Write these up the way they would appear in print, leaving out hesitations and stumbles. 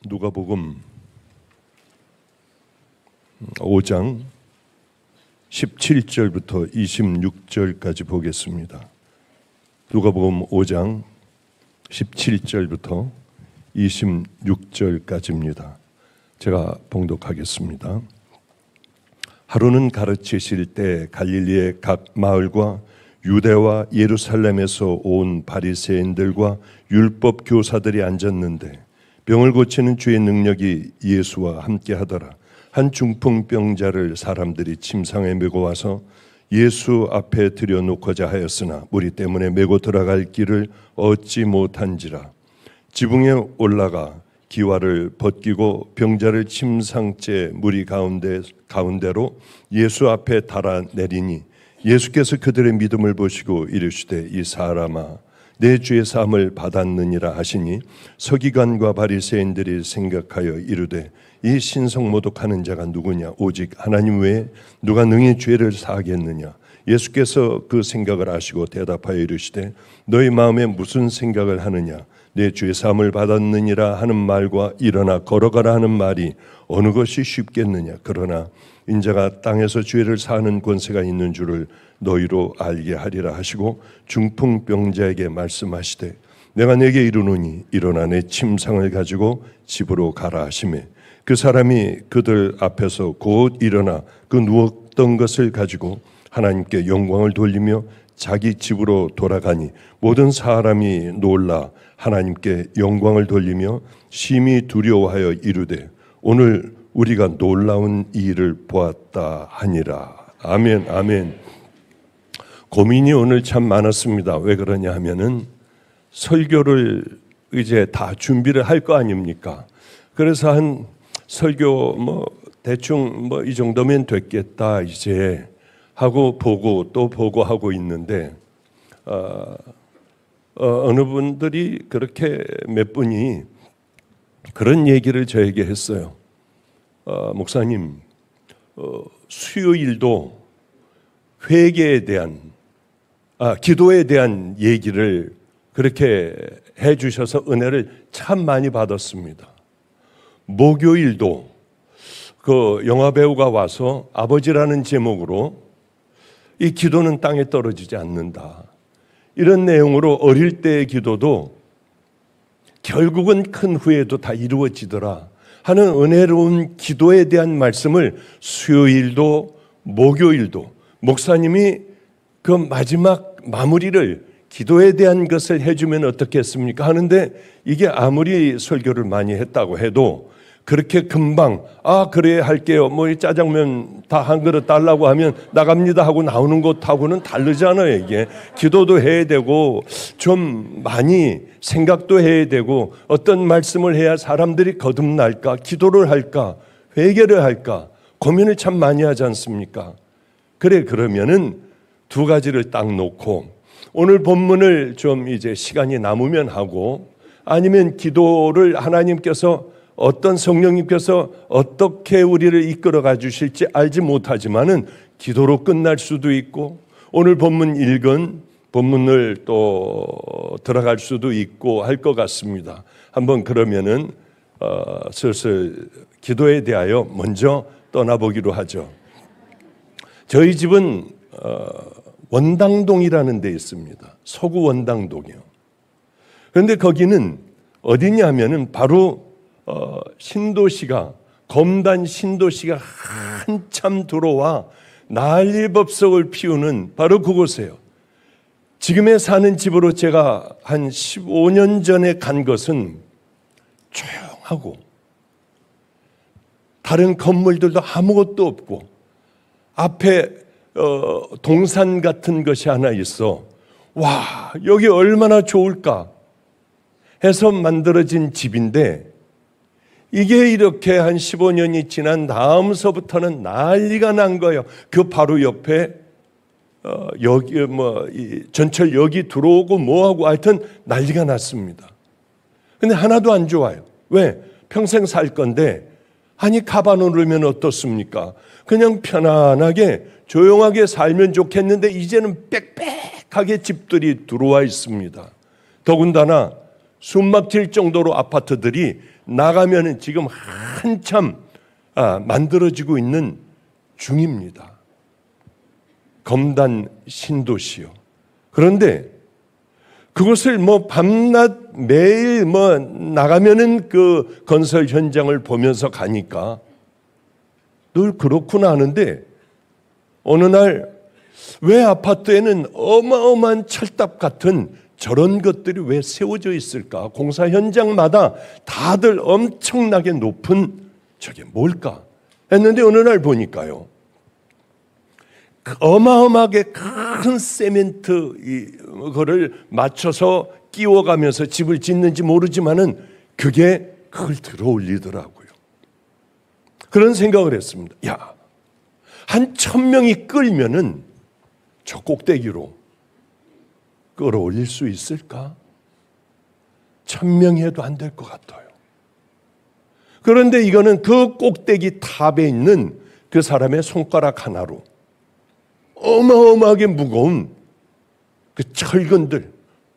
누가복음 5장 17절부터 26절까지 보겠습니다. 누가복음 5장 17절부터 26절까지입니다. 제가 봉독하겠습니다. 하루는 가르치실 때 갈릴리의 각 마을과 유대와 예루살렘에서 온 바리새인들과 율법 교사들이 앉았는데 병을 고치는 주의 능력이 예수와 함께 하더라. 한 중풍병자를 사람들이 침상에 메고 와서 예수 앞에 들여놓고자 하였으나 무리 때문에 메고 들어갈 길을 얻지 못한지라. 지붕에 올라가 기와를 벗기고 병자를 침상째 무리 가운데로 예수 앞에 달아내리니 예수께서 그들의 믿음을 보시고 이르시되 이 사람아 내 죄 사함을 받았느니라 하시니 서기관과 바리새인들이 생각하여 이르되 이 신성모독하는 자가 누구냐 오직 하나님 외에 누가 능히 죄를 사하겠느냐. 예수께서 그 생각을 아시고 대답하여 이르시되 너희 마음에 무슨 생각을 하느냐. 내 죄 사함을 받았느니라 하는 말과 일어나 걸어가라 하는 말이 어느 것이 쉽겠느냐. 그러나 인자가 땅에서 죄를 사하는 권세가 있는 줄을 너희로 알게 하리라 하시고 중풍병자에게 말씀하시되 내가 내게 이르노니 일어나 내 침상을 가지고 집으로 가라 하시매 그 사람이 그들 앞에서 곧 일어나 그 누웠던 것을 가지고 하나님께 영광을 돌리며 자기 집으로 돌아가니 모든 사람이 놀라 하나님께 영광을 돌리며 심히 두려워하여 이르되 오늘 우리가 놀라운 일을 보았다 하니라. 아멘, 아멘. 고민이 오늘 참 많았습니다. 왜 그러냐 하면은 설교를 이제 다 준비를 할 거 아닙니까? 그래서 한 설교 대충 이 정도면 됐겠다 이제 하고 보고 또 보고 하고 있는데 어느 분들이 그렇게 몇 분이 그런 얘기를 저에게 했어요. 목사님, 수요일도 회개에 대한 기도에 대한 얘기를 그렇게 해주셔서 은혜를 참 많이 받았습니다. 목요일도 그 영화배우가 와서 아버지라는 제목으로 이 기도는 땅에 떨어지지 않는다. 이런 내용으로 어릴 때의 기도도 결국은 큰 후에도 다 이루어지더라 하는 은혜로운 기도에 대한 말씀을 수요일도 목요일도 목사님이 그 마지막 마무리를 기도에 대한 것을 해주면 어떻겠습니까 하는데 이게 아무리 설교를 많이 했다고 해도 그렇게 금방 그래 할게요 짜장면 다 한 그릇 달라고 하면 나갑니다 하고 나오는 것하고는 다르잖아요. 이게 기도도 해야 되고 좀 많이 생각도 해야 되고 어떤 말씀을 해야 사람들이 거듭날까 기도를 할까 회개를 할까 고민을 참 많이 하지 않습니까? 그러면은 두 가지를 딱 놓고 오늘 본문을 좀 이제 시간이 남으면 하고 아니면 기도를 하나님께서 어떤 성령님께서 어떻게 우리를 이끌어가 주실지 알지 못하지만은 기도로 끝날 수도 있고 오늘 본문 읽은 본문을 또 들어갈 수도 있고 할 것 같습니다. 한번 그러면은 슬슬 기도에 대하여 먼저 떠나보기로 하죠. 저희 집은 원당동이라는 데 있습니다. 서구 원당동이요. 그런데 거기는 어디냐 하면은 바로 신도시가 검단 신도시가 한참 들어와 난리법석을 피우는 바로 그곳이에요. 지금에 사는 집으로 제가 한 15년 전에 간 것은 조용하고 다른 건물들도 아무것도 없고 앞에 동산 같은 것이 하나 있어. 와, 여기 얼마나 좋을까 해서 만들어진 집인데 이게 이렇게 한 15년이 지난 다음서부터는 난리가 난 거예요. 그 바로 옆에 여기 전철역이 들어오고 뭐하고 하여튼 난리가 났습니다. 근데 하나도 안 좋아요. 왜? 평생 살 건데 아니 가봐놓으면 어떻습니까? 그냥 편안하게 조용하게 살면 좋겠는데 이제는 빽빽하게 집들이 들어와 있습니다. 더군다나 숨 막힐 정도로 아파트들이 나가면은 지금 한참 만들어지고 있는 중입니다. 검단 신도시요. 그런데 그것을 밤낮 매일 나가면은 그 건설 현장을 보면서 가니까 늘 그렇구나 하는데, 어느 날 왜 아파트에는 어마어마한 철탑 같은 저런 것들이 왜 세워져 있을까? 공사 현장마다 다들 엄청나게 높은 저게 뭘까? 했는데 어느 날 보니까요, 어마어마하게 큰 세멘트 이거를 맞춰서 끼워가면서 집을 짓는지 모르지만은 그걸 들어 올리더라고요. 그런 생각을 했습니다. 야, 한 1000명이 끌면은 저 꼭대기로 끌어올릴 수 있을까? 1000명이 해도 안 될 것 같아요. 그런데 이거는 그 꼭대기 탑에 있는 그 사람의 손가락 하나로 어마어마하게 무거운 그 철근들,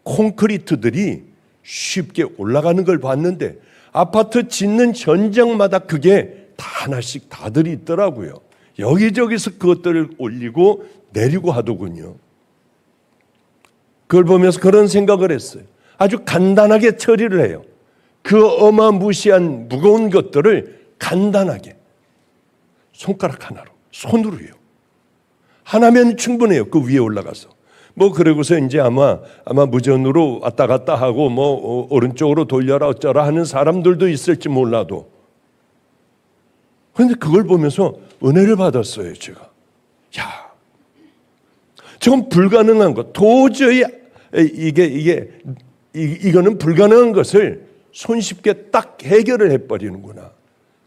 콘크리트들이 쉽게 올라가는 걸 봤는데, 아파트 짓는 현장마다 그게 다 하나씩 다들 있더라고요. 여기저기서 그것들을 올리고 내리고 하더군요. 그걸 보면서 그런 생각을 했어요. 아주 간단하게 처리를 해요. 그 어마무시한 무거운 것들을 간단하게 손가락 하나로, 손으로요. 하나면 충분해요. 그 위에 올라가서. 그러고서 이제 아마 무전으로 왔다 갔다 하고 오른쪽으로 돌려라 어쩌라 하는 사람들도 있을지 몰라도. 그런데 그걸 보면서 은혜를 받았어요, 제가. 야, 저건 불가능한 것. 도저히 이거는 불가능한 것을 손쉽게 딱 해결을 해버리는구나.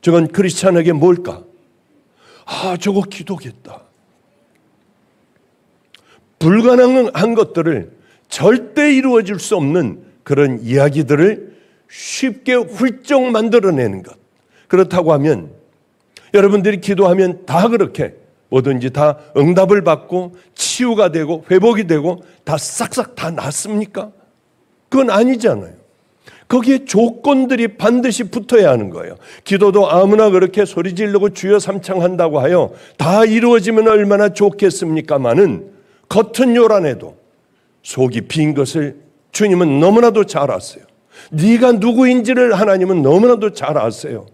저건 크리스찬에게 뭘까? 저거 기도겠다. 불가능한 것들을, 절대 이루어질 수 없는 그런 이야기들을 쉽게 훌쩍 만들어내는 것. 그렇다고 하면 여러분들이 기도하면 다 그렇게 뭐든지 다 응답을 받고 치유가 되고 회복이 되고 다 싹싹 다 낫습니까? 그건 아니잖아요. 거기에 조건들이 반드시 붙어야 하는 거예요. 기도도 아무나 그렇게 소리 지르고 주여 삼창한다고 하여 다 이루어지면 얼마나 좋겠습니까마는 겉은 요란해도 속이 빈 것을 주님은 너무나도 잘 아세요. 네가 누구인지를 하나님은 너무나도 잘 아세요.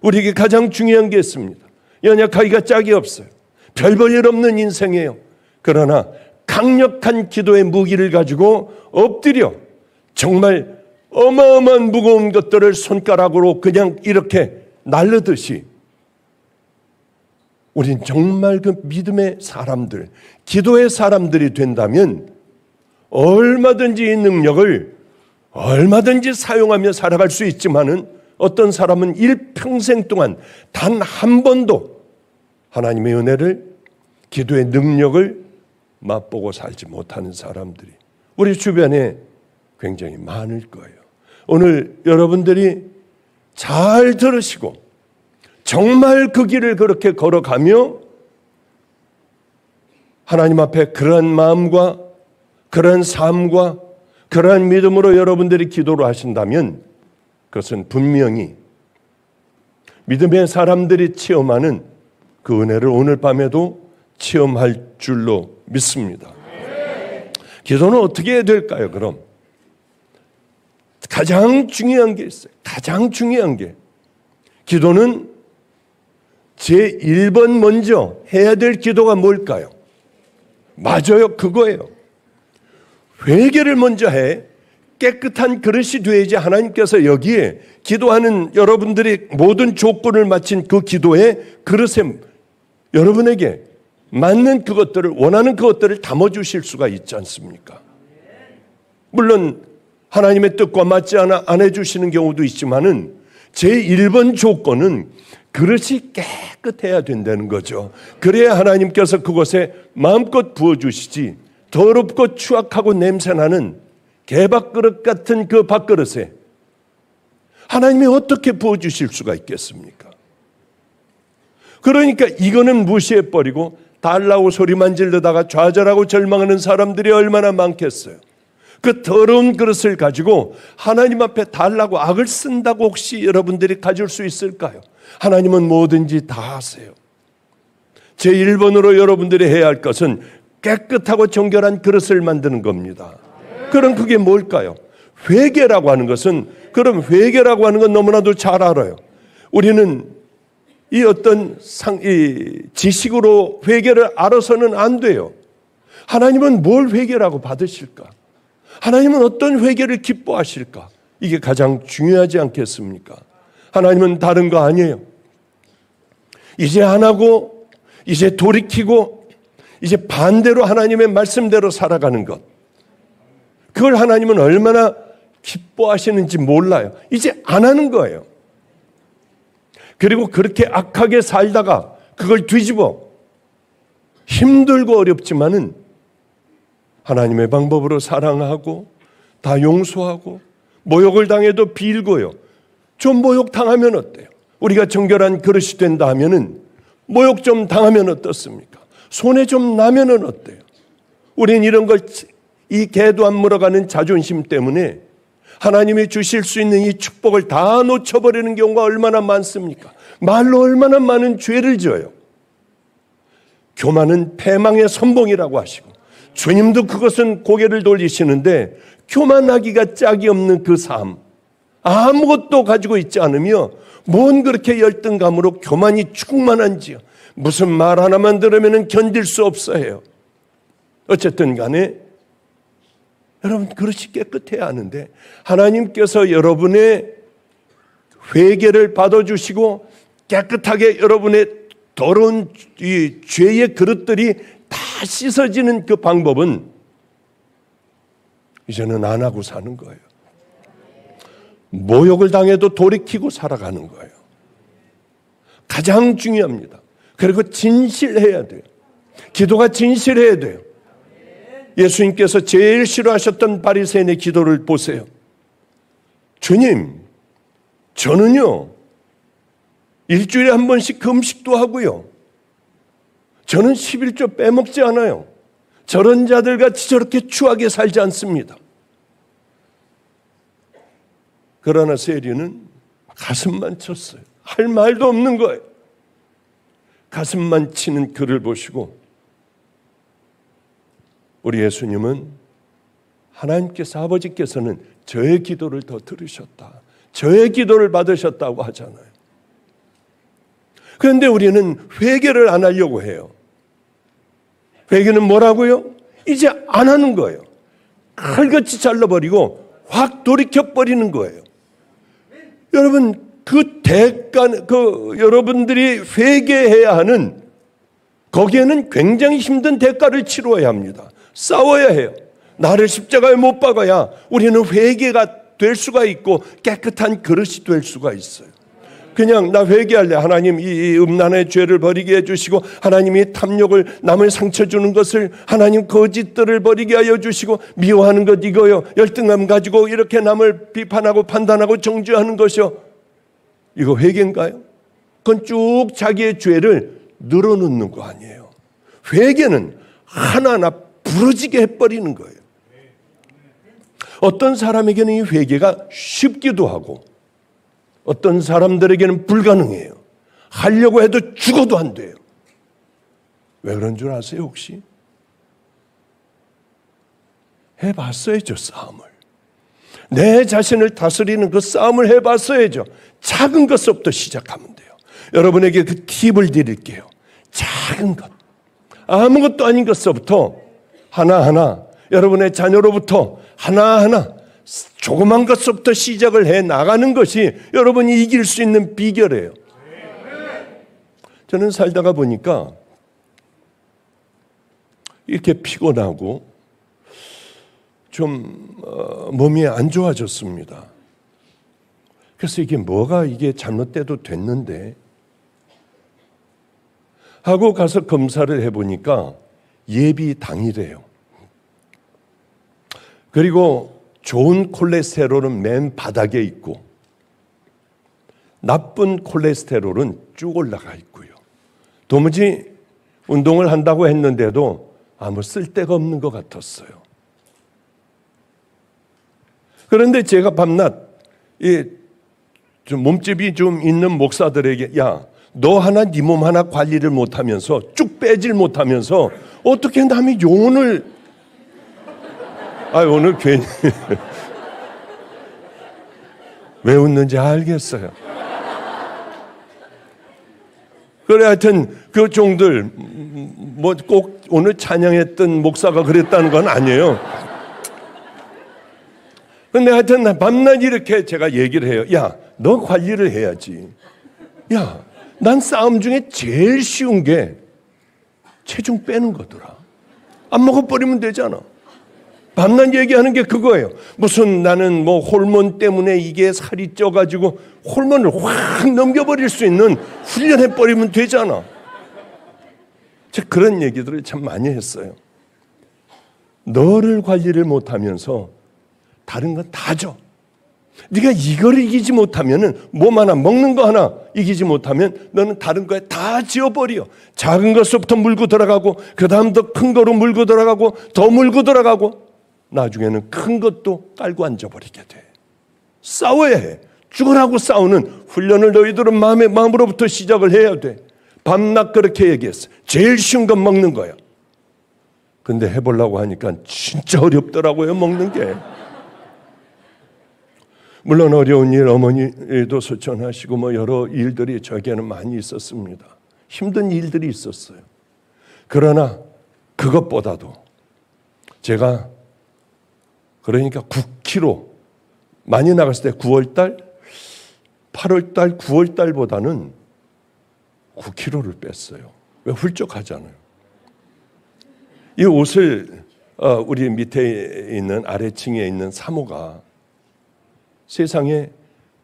우리에게 가장 중요한 게 있습니다. 연약하기가 짝이 없어요. 별 볼 일 없는 인생이에요. 그러나 강력한 기도의 무기를 가지고 엎드려 정말 어마어마한 무거운 것들을 손가락으로 그냥 이렇게 날르듯이 우린 정말 그 믿음의 사람들, 기도의 사람들이 된다면 얼마든지 이 능력을 얼마든지 사용하며 살아갈 수 있지만은, 어떤 사람은 일평생 동안 단 한 번도 하나님의 은혜를, 기도의 능력을 맛보고 살지 못하는 사람들이 우리 주변에 굉장히 많을 거예요. 오늘 여러분들이 잘 들으시고 정말 그 길을 그렇게 걸어가며 하나님 앞에 그러한 마음과 그러한 삶과 그러한 믿음으로 여러분들이 기도를 하신다면, 그것은 분명히 믿음의 사람들이 체험하는 그 은혜를 오늘 밤에도 체험할 줄로 믿습니다. 기도는 어떻게 해야 될까요? 그럼 가장 중요한 게 있어요. 가장 중요한 게, 기도는 제1번 먼저 해야 될 기도가 뭘까요? 맞아요. 그거예요. 회개를 먼저 해 깨끗한 그릇이 되어야지 하나님께서 여기에 기도하는 여러분들이 모든 조건을 마친 그 기도의 그릇에 여러분에게 맞는 그것들을, 원하는 그것들을 담아주실 수가 있지 않습니까? 물론 하나님의 뜻과 맞지 않아 안 해주시는 경우도 있지만은 제1번 조건은 그릇이 깨끗해야 된다는 거죠. 그래야 하나님께서 그것에 마음껏 부어주시지, 더럽고 추악하고 냄새나는 개밥그릇 같은 그 밥그릇에 하나님이 어떻게 부어주실 수가 있겠습니까? 그러니까 이거는 무시해버리고 달라고 소리만 지르다가 좌절하고 절망하는 사람들이 얼마나 많겠어요. 그 더러운 그릇을 가지고 하나님 앞에 달라고 악을 쓴다고 혹시 여러분들이 가질 수 있을까요? 하나님은 뭐든지 다 하세요. 제1번으로 여러분들이 해야 할 것은 깨끗하고 정결한 그릇을 만드는 겁니다. 그럼 그게 뭘까요? 회개라고 하는 것은, 그럼 회개라고 하는 건 너무나도 잘 알아요. 우리는 이 어떤 지식으로 회개를 알아서는 안 돼요. 하나님은 뭘 회개라고 받으실까? 하나님은 어떤 회개를 기뻐하실까? 이게 가장 중요하지 않겠습니까? 하나님은 다른 거 아니에요. 이제 안 하고 이제 돌이키고 이제 반대로 하나님의 말씀대로 살아가는 것, 그걸 하나님은 얼마나 기뻐하시는지 몰라요. 이제 안 하는 거예요. 그리고 그렇게 악하게 살다가 그걸 뒤집어 힘들고 어렵지만은 하나님의 방법으로 사랑하고 다 용서하고 모욕을 당해도 빌고요. 좀 모욕 당하면 어때요? 우리가 정결한 그릇이 된다 하면은 모욕 좀 당하면 어떻습니까? 손해 좀 나면은 어때요? 우리는 이런 걸, 이 개도 안 물어가는 자존심 때문에 하나님이 주실 수 있는 이 축복을 다 놓쳐버리는 경우가 얼마나 많습니까? 말로 얼마나 많은 죄를 지어요. 교만은 패망의 선봉이라고 하시고 주님도 그것은 고개를 돌리시는데, 교만하기가 짝이 없는 그 삶, 아무것도 가지고 있지 않으며 뭔 그렇게 열등감으로 교만이 충만한지요. 무슨 말 하나만 들으면 견딜 수 없어 해요. 어쨌든 간에 여러분 그릇이 깨끗해야 하는데, 하나님께서 여러분의 회개를 받아주시고 깨끗하게 여러분의 더러운 이 죄의 그릇들이 다 씻어지는 그 방법은 이제는 안 하고 사는 거예요. 모욕을 당해도 돌이키고 살아가는 거예요. 가장 중요합니다. 그리고 진실해야 돼요. 기도가 진실해야 돼요. 예수님께서 제일 싫어하셨던 바리새인의 기도를 보세요. 주님, 저는요 일주일에 한 번씩 금식도 하고요, 저는 11조 빼먹지 않아요. 저런 자들 같이 저렇게 추하게 살지 않습니다. 그러나 세리는 가슴만 쳤어요. 할 말도 없는 거예요. 가슴만 치는 그를 보시고 우리 예수님은, 하나님께서, 아버지께서는 저의 기도를 더 들으셨다, 저의 기도를 받으셨다고 하잖아요. 그런데 우리는 회개를 안 하려고 해요. 회개는 뭐라고요? 이제 안 하는 거예요. 칼같이 잘라버리고 확 돌이켜버리는 거예요. 여러분, 그 대가, 여러분들이 회개해야 하는, 거기에는 굉장히 힘든 대가를 치러야 합니다. 싸워야 해요. 나를 십자가에 못 박아야 우리는 회개가 될 수가 있고 깨끗한 그릇이 될 수가 있어요. 그냥 나 회개할래, 하나님 이 음란의 죄를 버리게 해주시고, 하나님이 탐욕을, 남을 상처 주는 것을, 하나님 거짓들을 버리게 하여 주시고, 미워하는 것 이거요, 열등감 가지고 이렇게 남을 비판하고 판단하고 정죄하는 것이요, 이거 회개인가요? 그건 쭉 자기의 죄를 늘어놓는 거 아니에요. 회개는 하나하나 부러지게 해버리는 거예요. 어떤 사람에게는 이 회개가 쉽기도 하고 어떤 사람들에게는 불가능해요. 하려고 해도 죽어도 안 돼요. 왜 그런 줄 아세요 혹시? 해봤어야죠, 싸움을. 내 자신을 다스리는 그 싸움을 해봤어야죠. 작은 것부터 시작하면 돼요. 여러분에게 그 팁을 드릴게요. 작은 것, 아무것도 아닌 것부터 하나하나, 여러분의 자녀로부터 하나하나 조그만 것부터 시작을 해 나가는 것이 여러분이 이길 수 있는 비결이에요. 저는 살다가 보니까 이렇게 피곤하고 좀 몸이 안 좋아졌습니다. 그래서 이게 잘못돼도 됐는데 하고 가서 검사를 해보니까 예비 당이래요. 그리고 좋은 콜레스테롤은 맨 바닥에 있고 나쁜 콜레스테롤은 쭉 올라가 있고요. 도무지 운동을 한다고 했는데도 아무 쓸데가 없는 것 같았어요. 그런데 제가 밤낮 좀 몸집이 좀 있는 목사들에게 야, 너 하나 네 몸 하나 관리를 못하면서 쭉 빼질 못하면서 어떻게 남의 영혼을 오늘 괜히 왜 웃는지 알겠어요. 그래 하여튼 그 종들 뭐 꼭 오늘 찬양했던 목사가 그랬다는 건 아니에요. 근데 하여튼 밤낮 이렇게 제가 얘기를 해요. 야, 너 관리를 해야지. 야, 난 싸움 중에 제일 쉬운 게 체중 빼는 거더라. 안 먹어버리면 되잖아. 밤낮 얘기하는 게 그거예요. 무슨 나는 뭐 호르몬 때문에 이게 살이 쪄가지고 호르몬을 확 넘겨버릴 수 있는 훈련해버리면 되잖아. 제가 그런 얘기들을 참 많이 했어요. 너를 관리를 못하면서 다른 건 다 줘. 네가 이거를 이기지 못하면은 몸 하나 먹는 거 하나 이기지 못하면 너는 다른 거에 다 지워버려. 작은 것부터 물고 들어가고 그 다음 더 큰 거로 물고 들어가고 더 물고 들어가고 나중에는 큰 것도 깔고 앉아버리게 돼. 싸워야 해. 죽으라고 싸우는 훈련을 너희들은 마음으로부터 시작을 해야 돼. 밤낮 그렇게 얘기했어. 제일 쉬운 건 먹는 거야. 근데 해보려고 하니까 진짜 어렵더라고요, 먹는 게. 물론 어려운 일, 어머니도 소천하시고 뭐 여러 일들이 저에게는 많이 있었습니다. 힘든 일들이 있었어요. 그러나 그것보다도 제가 그러니까 9kg 많이 나갔을 때 9월달, 8월달, 9월달보다는 9kg를 뺐어요. 왜 훌쩍하잖아요. 이 옷을 우리 밑에 있는 아래층에 있는 사모가 세상에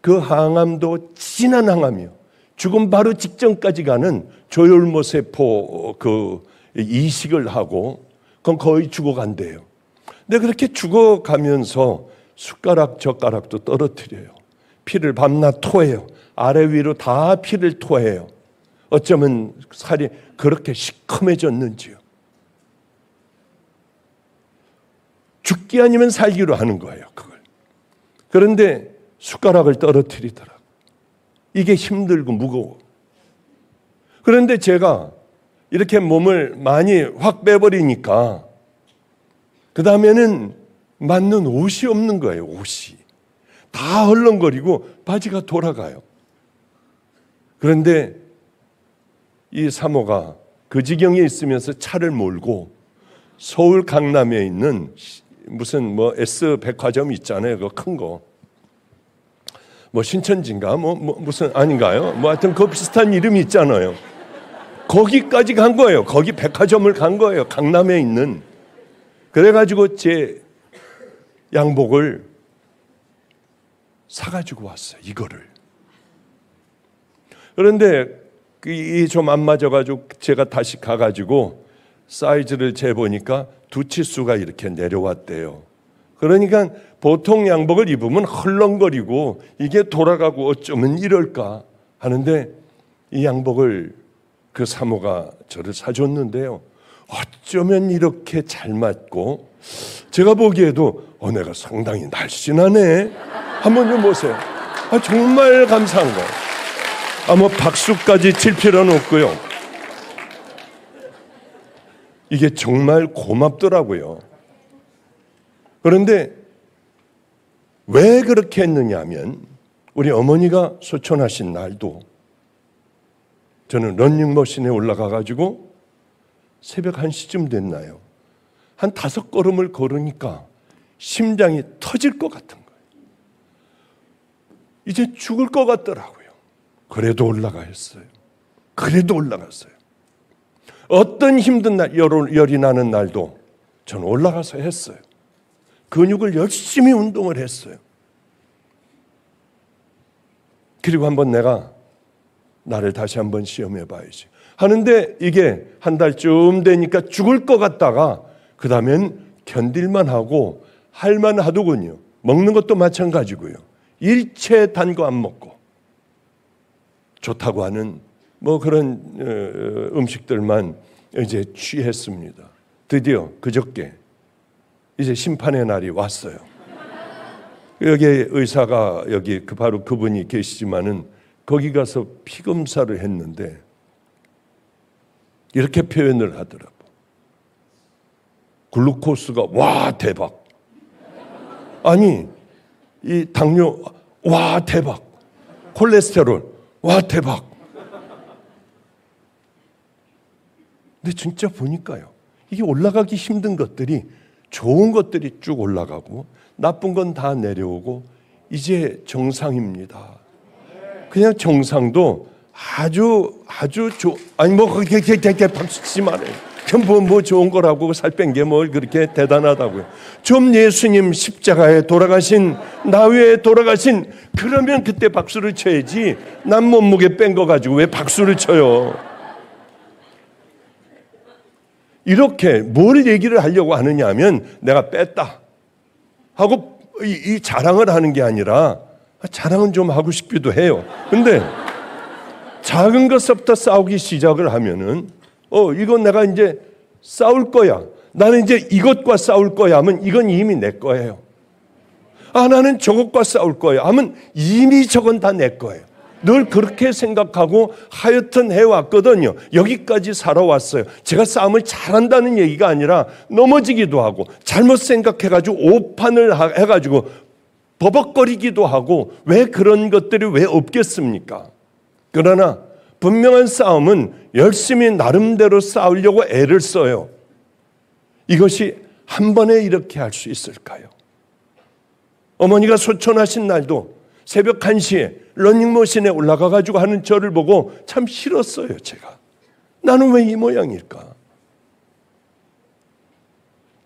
그 항암도 진한 항암이요. 죽음 바로 직전까지 가는 조혈모세포 그 이식을 하고 그건 거의 죽어간대요. 근데 그렇게 죽어가면서 숟가락 젓가락도 떨어뜨려요. 피를 밤낮 토해요. 아래 위로 다 피를 토해요. 어쩌면 살이 그렇게 시커매졌는지요. 죽기 아니면 살기로 하는 거예요, 그걸. 그런데 숟가락을 떨어뜨리더라고. 이게 힘들고 무거워. 그런데 제가 이렇게 몸을 많이 확 빼버리니까 그 다음에는 맞는 옷이 없는 거예요, 옷이. 다 헐렁거리고 바지가 돌아가요. 그런데 이 사모가 그 지경에 있으면서 차를 몰고 서울 강남에 있는 무슨 뭐 S 백화점 있잖아요. 그 큰 거. 뭐 신천지인가? 무슨 아닌가요? 뭐 하여튼 그 비슷한 이름이 있잖아요. 거기까지 간 거예요. 거기 백화점을 간 거예요. 강남에 있는. 그래가지고 제 양복을 사가지고 왔어요. 이거를. 그런데 좀 안 맞아가지고 제가 다시 가가지고 사이즈를 재보니까 두 치수가 이렇게 내려왔대요. 그러니까 보통 양복을 입으면 헐렁거리고 이게 돌아가고 어쩌면 이럴까 하는데 이 양복을 그 사모가 저를 사줬는데요. 어쩌면 이렇게 잘 맞고 제가 보기에도 내가 상당히 날씬하네. 한번 좀 보세요. 정말 감사한 거예요. 뭐 박수까지 칠 필요는 없고요. 이게 정말 고맙더라고요. 그런데 왜 그렇게 했느냐 하면 우리 어머니가 소천하신 날도 저는 러닝머신에 올라가가지고 새벽 1시쯤 됐나요? 한 5걸음을 걸으니까 심장이 터질 것 같은 거예요. 이제 죽을 것 같더라고요. 그래도 올라가 했어요. 그래도 올라갔어요. 어떤 힘든 날, 열이 나는 날도 저는 올라가서 했어요. 근육을 열심히 운동을 했어요. 그리고 한번 내가 나를 다시 한번 시험해 봐야지 하는데 이게 한 달쯤 되니까 죽을 것 같다가 그 다음엔 견딜만 하고 할만 하더군요. 먹는 것도 마찬가지고요. 일체 단 거 안 먹고 좋다고 하는 뭐 그런 음식들만 이제 취했습니다. 드디어 그저께 이제 심판의 날이 왔어요. 여기 의사가 여기 바로 그분이 계시지만은 거기 가서 피 검사를 했는데 이렇게 표현을 하더라고. 글루코스가 와 대박. 아니 이 당뇨 와 대박. 콜레스테롤 와 대박. 근데 진짜 보니까요, 이게 올라가기 힘든 것들이 좋은 것들이 쭉 올라가고 나쁜 건 다 내려오고 이제 정상입니다. 그냥 정상도 아주 아니 뭐 그렇게 박수 치지 말아요. 뭐 좋은 거라고 살 뺀 게 뭘 그렇게 대단하다고요. 좀 예수님 십자가에 돌아가신 나 위에 돌아가신 그러면 그때 박수를 쳐야지. 난 몸무게 뺀 거 가지고 왜 박수를 쳐요? 이렇게 뭘 얘기를 하려고 하느냐 하면 내가 뺐다 하고 이 자랑을 하는 게 아니라 자랑은 좀 하고 싶기도 해요. 근데 작은 것부터 싸우기 시작을 하면은 이건 내가 이제 싸울 거야. 나는 이제 이것과 싸울 거야 하면 이건 이미 내 거예요. 나는 저것과 싸울 거야 하면 이미 저건 다 내 거예요. 늘 그렇게 생각하고 하여튼 해왔거든요. 여기까지 살아왔어요. 제가 싸움을 잘한다는 얘기가 아니라 넘어지기도 하고 잘못 생각해가지고 오판을 해가지고 버벅거리기도 하고 왜 그런 것들이 왜 없겠습니까? 그러나 분명한 싸움은 열심히 나름대로 싸우려고 애를 써요. 이것이 한 번에 이렇게 할 수 있을까요? 어머니가 소천하신 날도 새벽 1시에 러닝머신에 올라가가지고 하는 저를 보고 참 싫었어요. 제가 나는 왜 이 모양일까?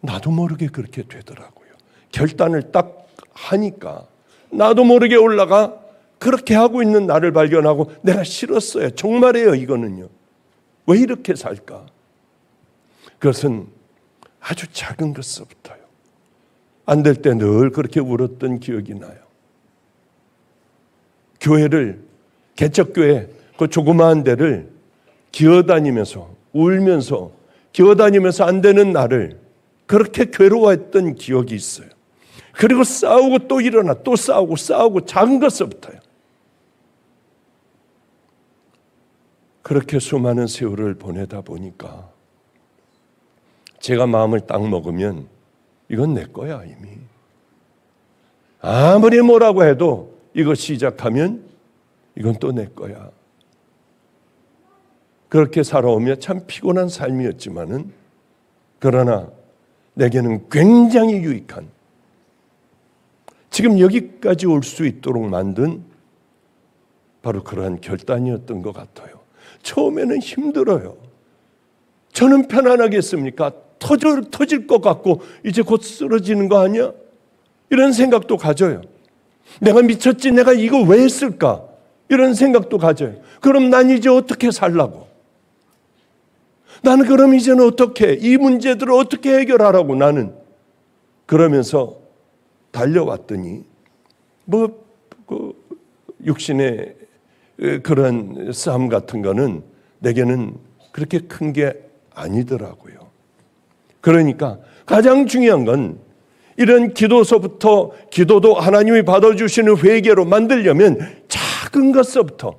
나도 모르게 그렇게 되더라고요. 결단을 딱 하니까 나도 모르게 올라가 그렇게 하고 있는 나를 발견하고 내가 싫었어요. 정말이에요. 이거는요. 왜 이렇게 살까? 그것은 아주 작은 것서부터요. 안 될 때 늘 그렇게 울었던 기억이 나요. 교회를, 개척교회 그 조그마한 데를 기어다니면서 울면서 기어다니면서 안 되는 나를 그렇게 괴로워했던 기억이 있어요. 그리고 싸우고 또 일어나 또 싸우고 작은 것서부터요. 그렇게 수많은 세월을 보내다 보니까 제가 마음을 딱 먹으면 이건 내 거야 이미. 아무리 뭐라고 해도 이거 시작하면 이건 또 내 거야. 그렇게 살아오며 참 피곤한 삶이었지만은 그러나 내게는 굉장히 유익한 지금 여기까지 올 수 있도록 만든 바로 그러한 결단이었던 것 같아요. 처음에는 힘들어요. 저는 편안하겠습니까? 터질 것 같고 이제 곧 쓰러지는 거 아니야? 이런 생각도 가져요. 내가 미쳤지? 내가 이거 왜 했을까? 이런 생각도 가져요. 그럼 난 이제 어떻게 살라고? 나는 그럼 이제는 어떻게 이 문제들을 어떻게 해결하라고 나는 그러면서 달려왔더니 육신의 그런 싸움 같은 거는 내게는 그렇게 큰 게 아니더라고요. 그러니까 가장 중요한 건 이런 기도서부터 기도도 하나님이 받아주시는 회개로 만들려면 작은 것서부터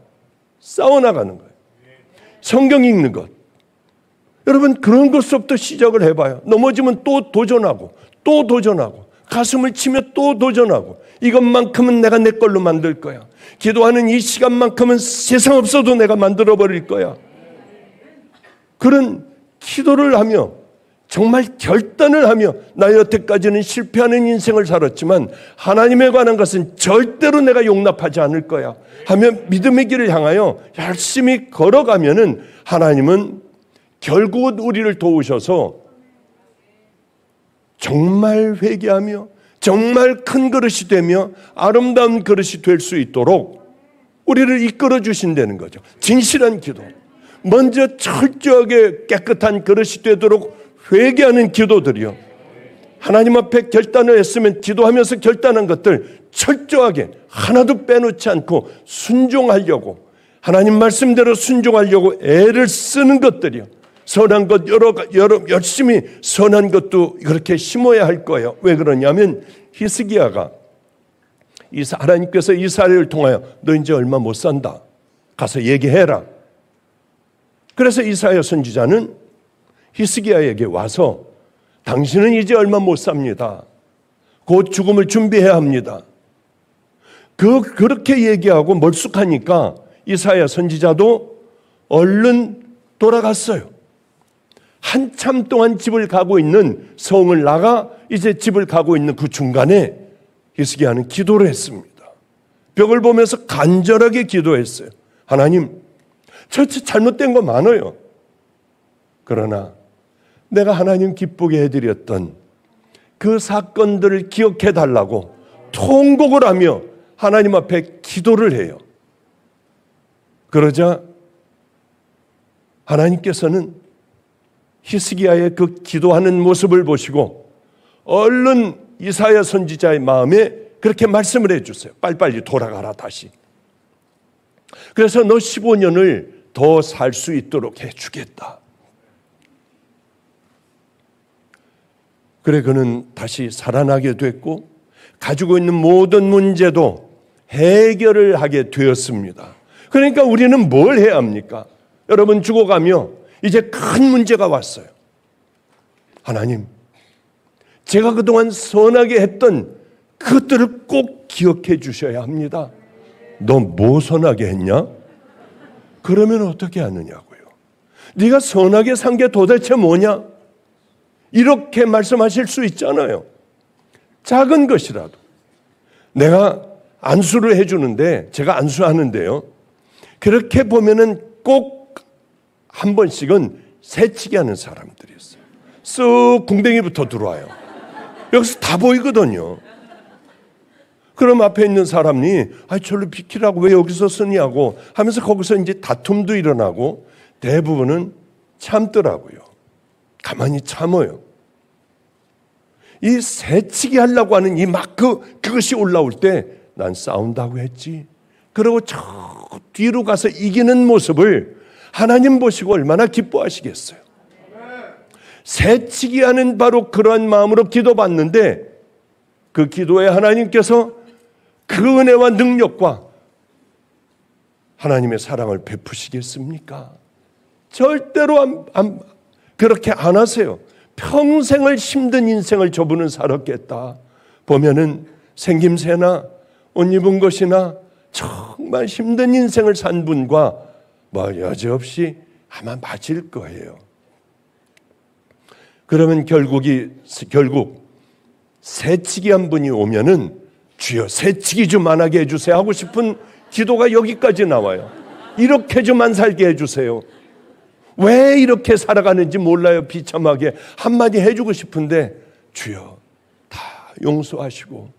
싸워나가는 거예요. 성경 읽는 것. 여러분 그런 것서부터 시작을 해봐요. 넘어지면 또 도전하고 또 도전하고 가슴을 치며 또 도전하고 이것만큼은 내가 내 걸로 만들 거야. 기도하는 이 시간만큼은 세상 없어도 내가 만들어버릴 거야. 그런 기도를 하며 정말 결단을 하며 나 여태까지는 실패하는 인생을 살았지만 하나님에 관한 것은 절대로 내가 용납하지 않을 거야 하며 믿음의 길을 향하여 열심히 걸어가면은 하나님은 결국은 우리를 도우셔서 정말 회개하며 정말 큰 그릇이 되며 아름다운 그릇이 될 수 있도록 우리를 이끌어 주신다는 거죠. 진실한 기도. 먼저 철저하게 깨끗한 그릇이 되도록 회개하는 기도들이요. 하나님 앞에 결단을 했으면 기도하면서 결단한 것들 철저하게 하나도 빼놓지 않고 순종하려고 하나님 말씀대로 순종하려고 애를 쓰는 것들이요. 선한 것 여러 열심히 선한 것도 그렇게 심어야 할 거예요. 왜 그러냐면 히스기야가 하나님께서 이스라엘을 통하여 너 이제 얼마 못 산다. 가서 얘기해라. 그래서 이사야 선지자는 히스기야에게 와서 당신은 이제 얼마 못 삽니다. 곧 죽음을 준비해야 합니다. 그렇게 얘기하고 멀쑥하니까 이사야 선지자도 얼른 돌아갔어요. 한참 동안 집을 가고 있는 성을 나가 이제 집을 가고 있는 그 중간에 히스기야는 기도를 했습니다. 벽을 보면서 간절하게 기도했어요. 하나님, 저 잘못된 거 많아요. 그러나 내가 하나님 기쁘게 해드렸던 그 사건들을 기억해 달라고 통곡을 하며 하나님 앞에 기도를 해요. 그러자 하나님께서는 히스기야의 그 기도하는 모습을 보시고 얼른 이사야 선지자의 마음에 그렇게 말씀을 해주세요. 빨리빨리 돌아가라 다시. 그래서 너 15년을 더 살 수 있도록 해주겠다. 그래 그는 다시 살아나게 됐고 가지고 있는 모든 문제도 해결을 하게 되었습니다. 그러니까 우리는 뭘 해야 합니까? 여러분 죽어가며 이제 큰 문제가 왔어요. 하나님, 제가 그동안 선하게 했던 그것들을 꼭 기억해 주셔야 합니다. 너 뭐 선하게 했냐? 그러면 어떻게 하느냐고요. 네가 선하게 산 게 도대체 뭐냐? 이렇게 말씀하실 수 있잖아요. 작은 것이라도. 내가 안수를 해주는데 제가 안수하는데요. 그렇게 보면은 꼭 한 번씩은 새치기 하는 사람들이 있어요. 쓱 궁뎅이부터 들어와요. 여기서 다 보이거든요. 그럼 앞에 있는 사람이 저를 비키라고 왜 여기서 쓰냐고 하면서 거기서 이제 다툼도 일어나고 대부분은 참더라고요. 가만히 참아요. 이 새치기 하려고 하는 이 그것이 올라올 때 난 싸운다고 했지. 그리고 저 뒤로 가서 이기는 모습을 하나님 보시고 얼마나 기뻐하시겠어요. 새치기 하는 바로 그러한 마음으로 기도받는데 그 기도에 하나님께서 그 은혜와 능력과 하나님의 사랑을 베푸시겠습니까? 절대로 그렇게 안 하세요. 평생을 힘든 인생을 저분은 살았겠다. 보면은 생김새나 옷 입은 것이나 정말 힘든 인생을 산 분과 여지없이 아마 맞을 거예요. 그러면 결국 새치기 한 분이 오면은 주여 새치기 좀 안 하게 해주세요 하고 싶은 기도가 여기까지 나와요. 이렇게 좀 안 살게 해주세요. 왜 이렇게 살아가는지 몰라요. 비참하게 한마디 해주고 싶은데 주여 다 용서하시고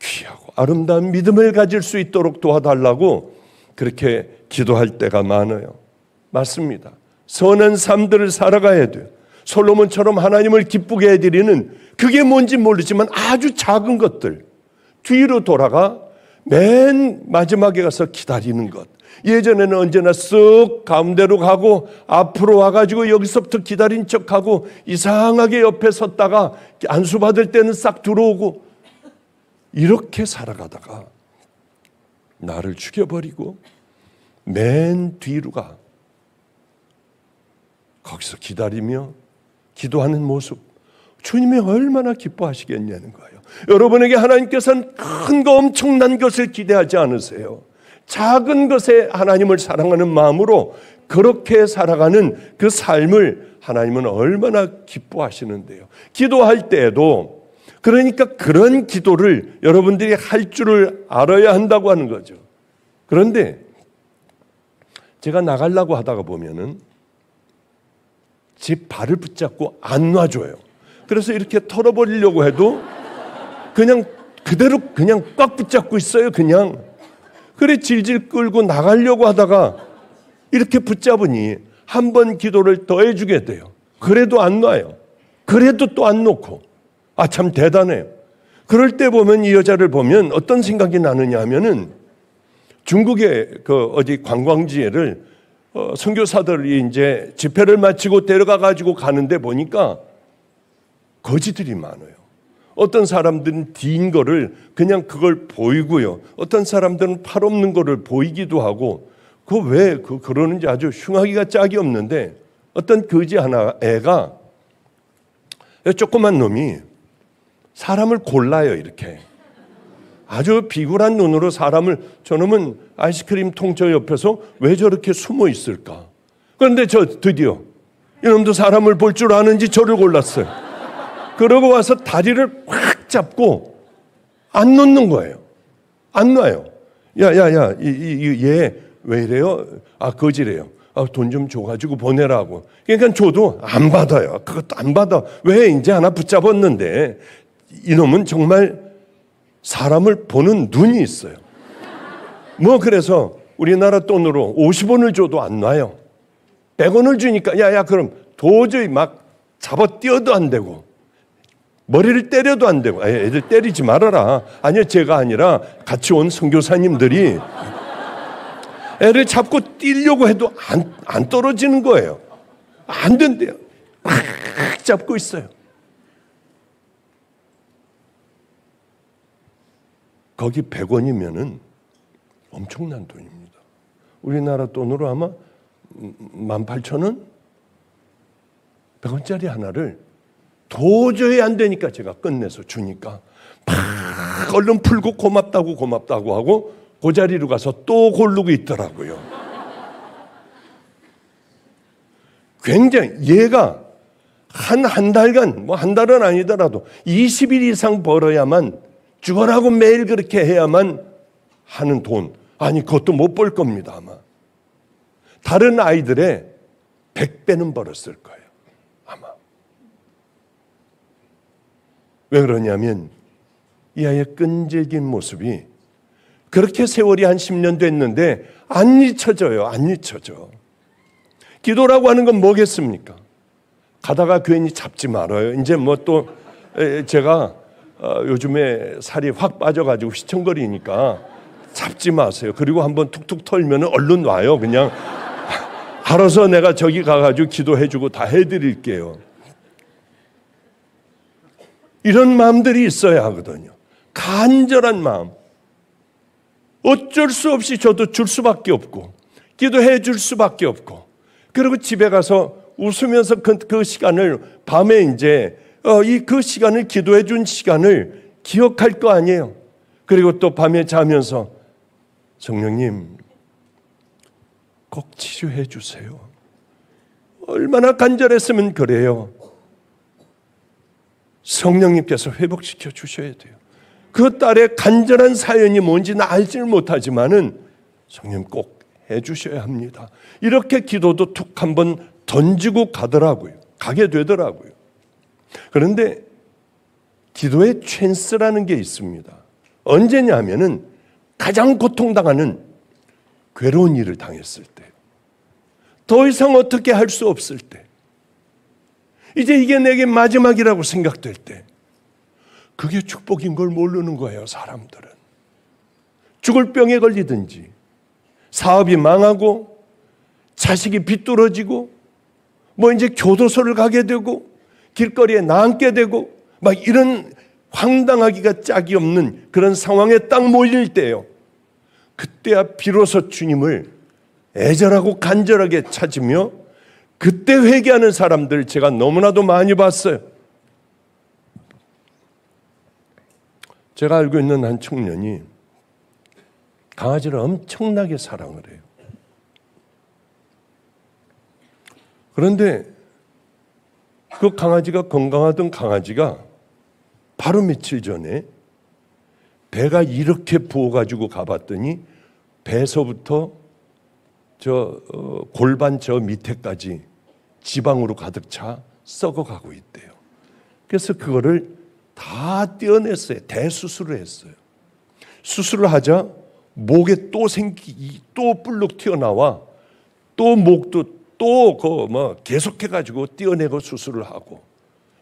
귀하고 아름다운 믿음을 가질 수 있도록 도와달라고 그렇게 기도할 때가 많아요. 맞습니다. 선한 삶들을 살아가야 돼요. 솔로몬처럼 하나님을 기쁘게 해드리는 그게 뭔지 모르지만 아주 작은 것들 뒤로 돌아가 맨 마지막에 가서 기다리는 것. 예전에는 언제나 쓱 가운데로 가고 앞으로 와가지고 여기서부터 기다린 척하고 이상하게 옆에 섰다가 안수 받을 때는 싹 들어오고 이렇게 살아가다가 나를 죽여버리고 맨 뒤로 가. 거기서 기다리며 기도하는 모습 주님이 얼마나 기뻐하시겠냐는 거예요. 여러분에게 하나님께서는 큰 거 엄청난 것을 기대하지 않으세요. 작은 것에 하나님을 사랑하는 마음으로 그렇게 살아가는 그 삶을 하나님은 얼마나 기뻐하시는데요. 기도할 때에도 그러니까 그런 기도를 여러분들이 할 줄을 알아야 한다고 하는 거죠. 그런데 제가 나가려고 하다가 보면은 제 발을 붙잡고 안 놔줘요. 그래서 이렇게 털어버리려고 해도 그냥 그대로 그냥 꽉 붙잡고 있어요. 그냥. 그래 질질 끌고 나가려고 하다가 이렇게 붙잡으니 한 번 기도를 더 해주게 돼요. 그래도 안 놔요. 그래도 또 안 놓고. 참 대단해요. 그럴 때 보면 이 여자를 보면 어떤 생각이 나느냐 하면은 중국의 어디 관광지를 선교사들이 이제 집회를 마치고 데려가 가지고 가는데 보니까 거지들이 많아요. 어떤 사람들은 딘 거를 그냥 그걸 보이고요. 어떤 사람들은 팔 없는 거를 보이기도 하고, 그거 왜 그러는지 아주 흉하기가 짝이 없는데, 어떤 거지 하나 애가, 조그만 놈이 사람을 골라요. 이렇게 아주 비굴한 눈으로 사람을, 저놈은 아이스크림 통째 옆에서 왜 저렇게 숨어 있을까? 그런데 드디어 이놈도 사람을 볼 줄 아는지 저를 골랐어요. 그러고 와서 다리를 확 잡고 안 놓는 거예요. 안 놔요. 야야야, 얘 왜 이래요? 거지래요. 돈 좀 줘가지고 보내라고. 그러니까 줘도 안 받아요. 그것도 안 받아. 왜? 이제 하나 붙잡았는데. 이놈은 정말 사람을 보는 눈이 있어요. 그래서 우리나라 돈으로 50원을 줘도 안 놔요. 100원을 주니까 야야, 그럼 도저히 막 잡아 뛰어도 안 되고 머리를 때려도 안 되고. 애들 때리지 말아라. 아니요, 제가 아니라 같이 온 선교사님들이 애를 잡고 뛰려고 해도 안 떨어지는 거예요. 안 된대요. 막 잡고 있어요. 거기 100원이면은 엄청난 돈입니다. 우리나라 돈으로 아마 18,000원? 100원짜리 하나를 도저히 안 되니까 제가 끝내서 주니까 막 얼른 풀고 고맙다고 하고 그 자리로 가서 또 고르고 있더라고요. 굉장히 얘가 한 달간, 한 달은 아니더라도 20일 이상 벌어야만, 죽어라고 매일 그렇게 해야만 하는 돈. 아니, 그것도 못 벌 겁니다, 아마. 다른 아이들의 100배는 벌었을 거예요, 아마. 왜 그러냐면 이 아이의 끈질긴 모습이 그렇게 세월이 한 10년 됐는데 안 잊혀져요. 안 잊혀져. 기도라고 하는 건 뭐겠습니까? 가다가 괜히 잡지 말아요. 이제 또 제가 요즘에 살이 확 빠져가지고 휘청거리니까 잡지 마세요. 그리고 한번 툭툭 털면 얼른 와요. 그냥 알아서 내가 저기 가가지고 기도해주고 다 해드릴게요. 이런 마음들이 있어야 하거든요. 간절한 마음. 어쩔 수 없이 저도 줄 수밖에 없고 기도해 줄 수밖에 없고, 그리고 집에 가서 웃으면서 그 시간을, 밤에 이제 그 시간을, 기도해 준 시간을 기억할 거 아니에요. 그리고 또 밤에 자면서 성령님 꼭 치료해 주세요. 얼마나 간절했으면 그래요. 성령님께서 회복시켜 주셔야 돼요. 그 딸의 간절한 사연이 뭔지는 알지를 못하지만은 성령 꼭 해주셔야 합니다. 이렇게 기도도 툭 한번 던지고 가게 되더라고요. 그런데 기도의 찬스라는 게 있습니다. 언제냐면은 가장 고통당하는 괴로운 일을 당했을 때, 더 이상 어떻게 할 수 없을 때, 이제 이게 내게 마지막이라고 생각될 때, 그게 축복인 걸 모르는 거예요, 사람들은. 죽을 병에 걸리든지, 사업이 망하고, 자식이 비뚤어지고, 이제 교도소를 가게 되고, 길거리에 나앉게 되고, 막 이런 황당하기가 짝이 없는 그런 상황에 딱 몰릴 때요. 그때야 비로소 주님을 애절하고 간절하게 찾으며, 그때 회개하는 사람들 제가 너무나도 많이 봤어요. 제가 알고 있는 한 청년이 강아지를 엄청나게 사랑을 해요. 그런데 그 강아지가, 건강하던 강아지가 바로 며칠 전에 배가 이렇게 부어가지고 가봤더니 배서부터 골반 저 밑에까지 지방으로 가득 차 썩어가고 있대요. 그래서 그거를 다 떼어냈어요. 대수술을 했어요. 수술을 하자 목에 또 불룩 튀어나와, 또 목도 또 계속해가지고 떼어내고 수술을 하고.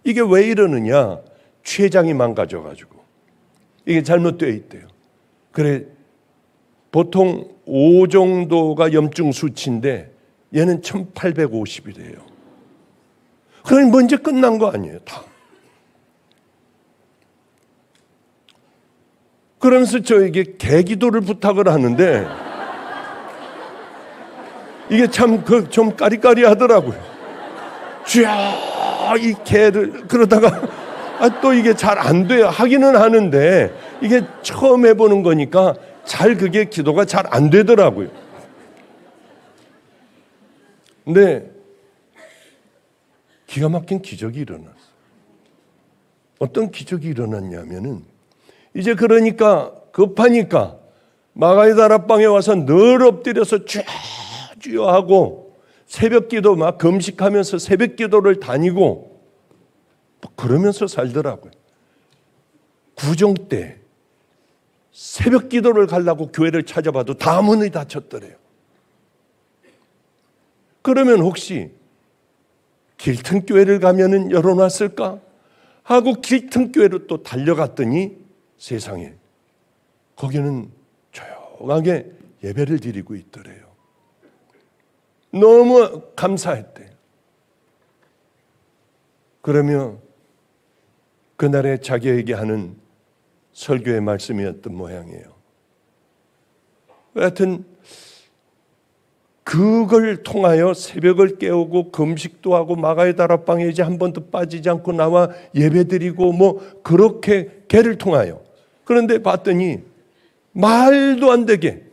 이게 왜 이러느냐? 췌장이 망가져가지고 이게 잘못되어 있대요. 그래, 보통 5 정도가 염증 수치인데 얘는 1850이래요. 그러니 먼저 끝난 거 아니에요, 다. 그러면서 저에게 개기도를 부탁을 하는데 이게 참 좀 까리까리하더라고요. 쥐야 이 개를 그러다가 또 이게 잘 안 돼요. 하기는 하는데 이게 처음 해보는 거니까 잘 그게 기도가 잘 안 되더라고요. 근데 기가 막힌 기적이 일어났어요. 어떤 기적이 일어났냐면은 이제 그러니까 급하니까 마가의 다락방에 와서 늘 엎드려서 주여 하고 새벽 기도 막 금식하면서 새벽 기도를 다니고 그러면서 살더라고요. 구정 때 새벽 기도를 가려고 교회를 찾아봐도 다 문이 닫혔더래요. 그러면 혹시 길튼교회를 가면은 열어놨을까 하고 길튼교회로 또 달려갔더니 세상에 거기는 조용하게 예배를 드리고 있더래요. 너무 감사했대요. 그러며 그날에 자기에게 하는 설교의 말씀이었던 모양이에요. 하여튼 그걸 통하여 새벽을 깨우고 금식도 하고 마가의 다락방에 이제 한 번도 빠지지 않고 나와 예배드리고 뭐 그렇게 걔를 통하여. 그런데 봤더니 말도 안 되게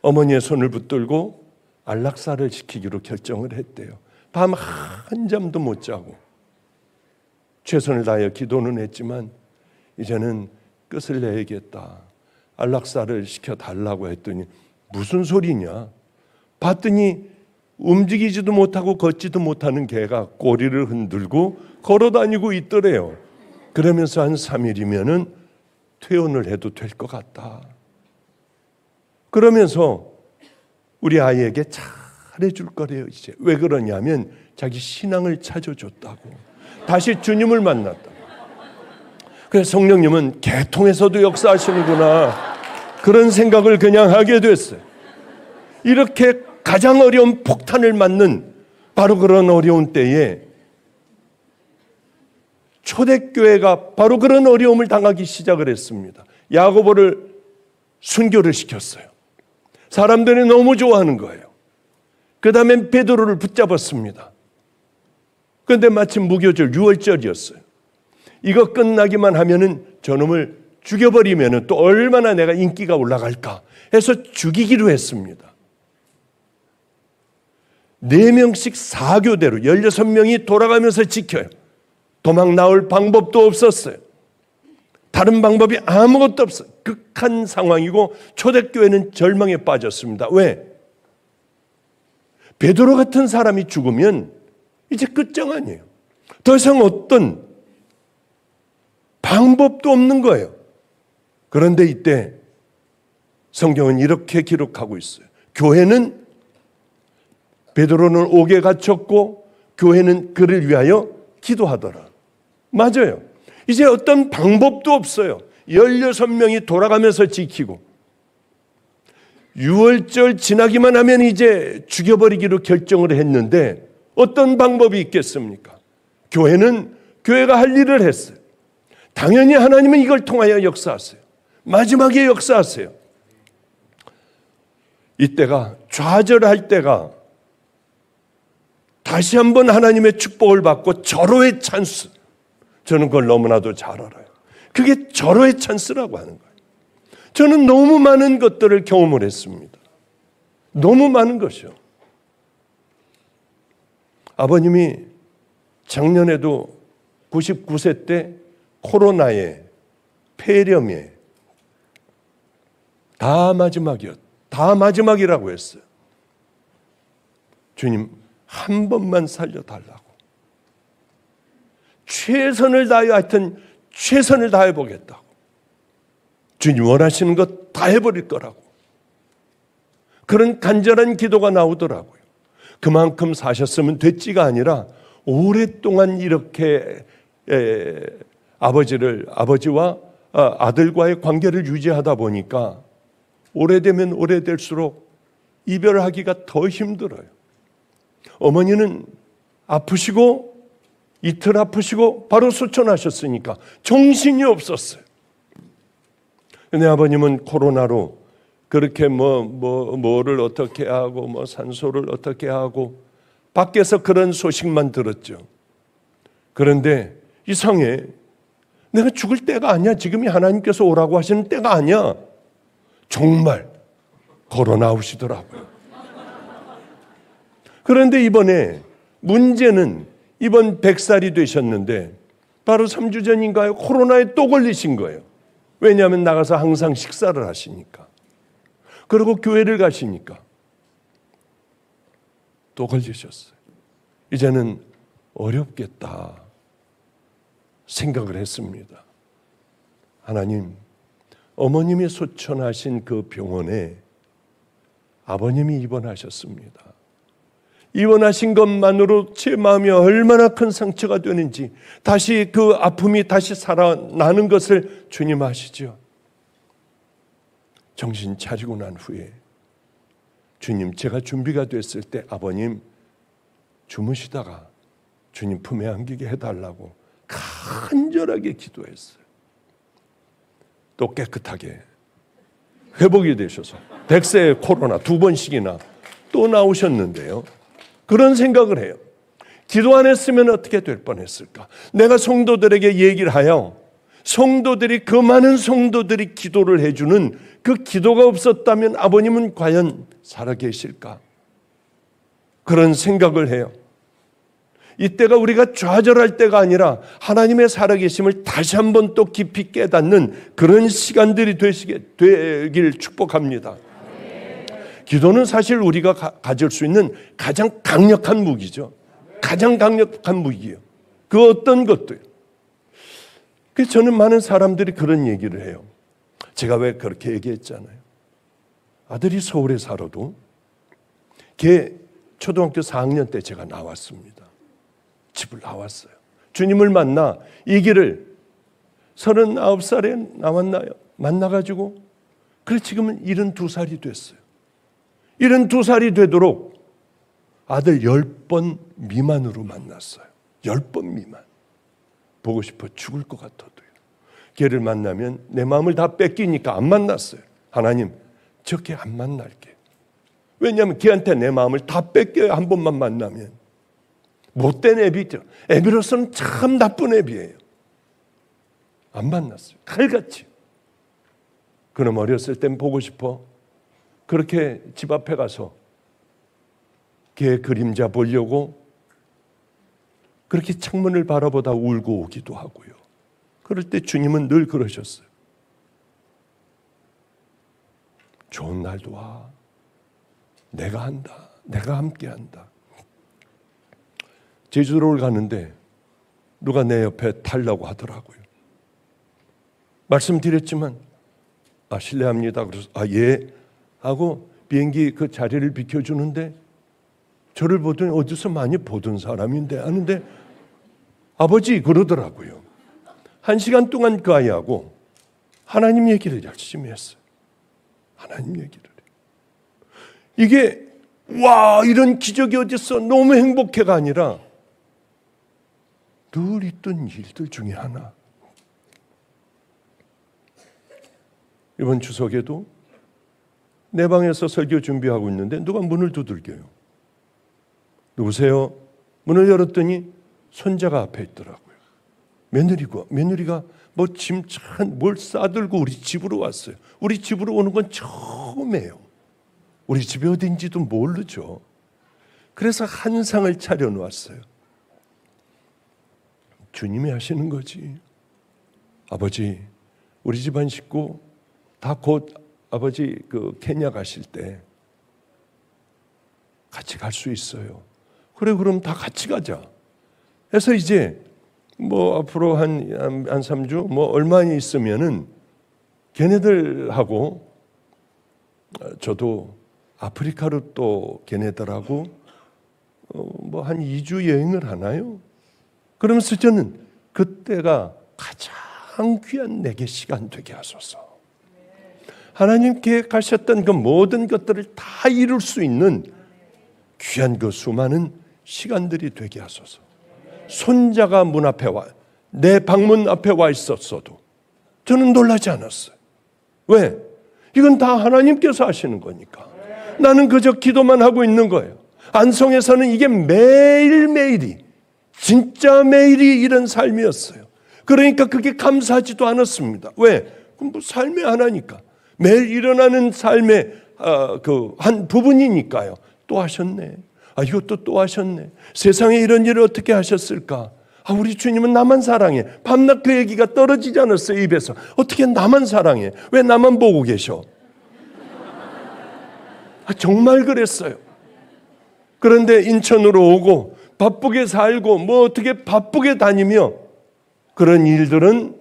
어머니의 손을 붙들고 안락사를 시키기로 결정을 했대요. 밤 한잠도 못 자고 최선을 다하여 기도는 했지만 이제는 끝을 내야겠다. 안락사를 시켜달라고 했더니 무슨 소리냐. 봤더니 움직이지도 못하고 걷지도 못하는 개가 꼬리를 흔들고 걸어다니고 있더래요. 그러면서 한 3일이면은 퇴원을 해도 될 것 같다. 그러면서 우리 아이에게 잘해줄 거래요. 이제 왜 그러냐면 자기 신앙을 찾아줬다고. 다시 주님을 만났다. 그래서 성령님은 개통에서도 역사하시는구나. 그런 생각을 그냥 하게 됐어요. 이렇게 가장 어려운 폭탄을 맞는 바로 그런 어려운 때에 초대교회가 바로 그런 어려움을 당하기 시작을 했습니다. 야고보를 순교를 시켰어요. 사람들이 너무 좋아하는 거예요. 그 다음엔 베드로를 붙잡았습니다. 그런데 마침 무교절 6월절이었어요. 이거 끝나기만 하면은 저놈을 죽여버리면은 또 얼마나 내가 인기가 올라갈까 해서 죽이기로 했습니다. 4명씩 4교대로 16명이 돌아가면서 지켜요. 도망 나올 방법도 없었어요. 다른 방법이 아무것도 없어요. 극한 상황이고 초대교회는 절망에 빠졌습니다. 왜? 베드로 같은 사람이 죽으면 이제 끝장아니에요. 더 이상 어떤 방법도 없는 거예요. 그런데 이때 성경은 이렇게 기록하고 있어요. 교회는 베드로는 옥에 갇혔고 교회는 그를 위하여 기도하더라. 맞아요. 이제 어떤 방법도 없어요. 16명이 돌아가면서 지키고 6월절 지나기만 하면 이제 죽여버리기로 결정을 했는데 어떤 방법이 있겠습니까? 교회는 교회가 할 일을 했어요. 당연히 하나님은 이걸 통하여 역사하세요. 마지막에 역사하세요. 이때가 좌절할 때가 다시 한번 하나님의 축복을 받고 절호의 찬스. 저는 그걸 너무나도 잘 알아요. 그게 절호의 찬스라고 하는 거예요. 저는 너무 많은 것들을 경험을 했습니다. 너무 많은 것이요. 아버님이 작년에도 99세 때 코로나에 폐렴에 다 마지막이라고 했어요. 주님 한 번만 살려달라고. 최선을 다해 하여튼 최선을 다해 보겠다고. 주님 원하시는 것 다 해버릴 거라고. 그런 간절한 기도가 나오더라고요. 그만큼 사셨으면 됐지가 아니라 오랫동안 이렇게 아버지와 아들과의 관계를 유지하다 보니까 오래되면 오래될수록 이별하기가 더 힘들어요. 어머니는 아프시고 이틀 아프시고 바로 소천하셨으니까 정신이 없었어요. 근데 아버님은 코로나로 그렇게 뭐를 어떻게 하고 산소를 어떻게 하고 밖에서 그런 소식만 들었죠. 그런데 이상해. 내가 죽을 때가 아니야. 지금이 하나님께서 오라고 하시는 때가 아니야. 정말 걸어 나오시더라고요. 그런데 이번에 문제는 이번 100살이 되셨는데 바로 3주 전인가요? 코로나에 또 걸리신 거예요. 왜냐하면 나가서 항상 식사를 하시니까. 그리고 교회를 가시니까 또 걸리셨어요. 이제는 어렵겠다 생각을 했습니다. 하나님, 어머님이 소천하신 그 병원에 아버님이 입원하셨습니다. 입원하신 것만으로 제 마음이 얼마나 큰 상처가 되는지, 다시 그 아픔이 다시 살아나는 것을 주님 아시죠? 정신 차리고 난 후에 주님, 제가 준비가 됐을 때 아버님 주무시다가 주님 품에 안기게 해달라고 간절하게 기도했어요. 또 깨끗하게 회복이 되셔서 100세의 코로나 2번씩이나 또 나오셨는데요. 그런 생각을 해요. 기도 안 했으면 어떻게 될 뻔했을까? 내가 성도들에게 얘기를 하여 성도들이, 그 많은 성도들이 기도를 해주는 그 기도가 없었다면 아버님은 과연 살아계실까? 그런 생각을 해요. 이때가 우리가 좌절할 때가 아니라 하나님의 살아계심을 다시 한번 또 깊이 깨닫는 그런 시간들이 되길 축복합니다. 기도는 사실 우리가 가질 수 있는 가장 강력한 무기죠. 가장 강력한 무기예요. 그 어떤 것도요. 그래서 저는 많은 사람들이 그런 얘기를 해요. 제가 왜 그렇게 얘기했잖아요. 아들이 서울에 살아도 걔 초등학교 4학년 때 제가 나왔습니다. 집을 나왔어요. 주님을 만나 이 길을 39살에 나왔나요? 만나가지고 그래 지금은 72살이 됐어요. 72살이 되도록 아들 10번 미만으로 만났어요. 10번 미만. 보고 싶어 죽을 것 같아도요. 걔를 만나면 내 마음을 다 뺏기니까 안 만났어요. 하나님, 저 걔 안 만날게. 왜냐하면 걔한테 내 마음을 다 뺏겨요. 한 번만 만나면. 못된 애비죠. 애비로서는 참 나쁜 애비예요. 안 만났어요. 칼같이. 그럼 어렸을 땐 보고 싶어. 그렇게 집 앞에 가서 걔 그림자 보려고 그렇게 창문을 바라보다 울고 오기도 하고요. 그럴 때 주님은 늘 그러셨어요. 좋은 날도 와. 내가 한다. 내가 함께 한다. 제주도를 가는데 누가 내 옆에 타려고 하더라고요. 말씀드렸지만 실례합니다. 그래서 예 하고 비행기 그 자리를 비켜주는데 저를 보더니 어디서 많이 보던 사람인데 하는데 아버지 그러더라고요. 1시간 동안 그 아이하고 하나님 얘기를 열심히 했어요. 하나님 얘기를. 이게 와 이런 기적이 어딨어 너무 행복해가 아니라 늘 있던 일들 중에 하나. 이번 추석에도 내 방에서 설교 준비하고 있는데 누가 문을 두들겨요. 누구세요? 문을 열었더니 손자가 앞에 있더라고요. 며느리가 뭐 짐찬 뭘 싸들고 우리 집으로 왔어요. 우리 집으로 오는 건 처음이에요. 우리 집이 어딘지도 모르죠. 그래서 한 상을 차려놓았어요. 주님이 하시는 거지. 아버지, 우리 집안 식구 다 곧 아버지 그 케냐 가실 때 같이 갈 수 있어요. 그래 그럼 다 같이 가자. 해서 이제 뭐 앞으로 한 3주 뭐 얼마 있으면은 걔네들하고 저도 아프리카로 또 걔네들하고 뭐 한 2주 여행을 하나요? 그러면서 저는 그때가 가장 귀한 내게 시간 되게 하소서. 하나님께 가셨던 그 모든 것들을 다 이룰 수 있는 귀한 그 수많은 시간들이 되게 하소서. 손자가 문 앞에 내 방문 앞에 와 있었어도 저는 놀라지 않았어요. 왜? 이건 다 하나님께서 하시는 거니까. 나는 그저 기도만 하고 있는 거예요. 안성에서는 이게 매일매일이, 진짜 매일이 이런 삶이었어요. 그러니까 그게 감사하지도 않았습니다. 왜? 그럼 뭐 삶의 하나니까. 매일 일어나는 삶의 한 부분이니까요. 또 하셨네. 이것도 또 하셨네. 세상에 이런 일을 어떻게 하셨을까? 우리 주님은 나만 사랑해. 밤낮 그 얘기가 떨어지지 않았어요, 입에서. 어떻게 나만 사랑해? 왜 나만 보고 계셔? 정말 그랬어요. 그런데 인천으로 오고 바쁘게 살고 뭐 어떻게 바쁘게 다니며 그런 일들은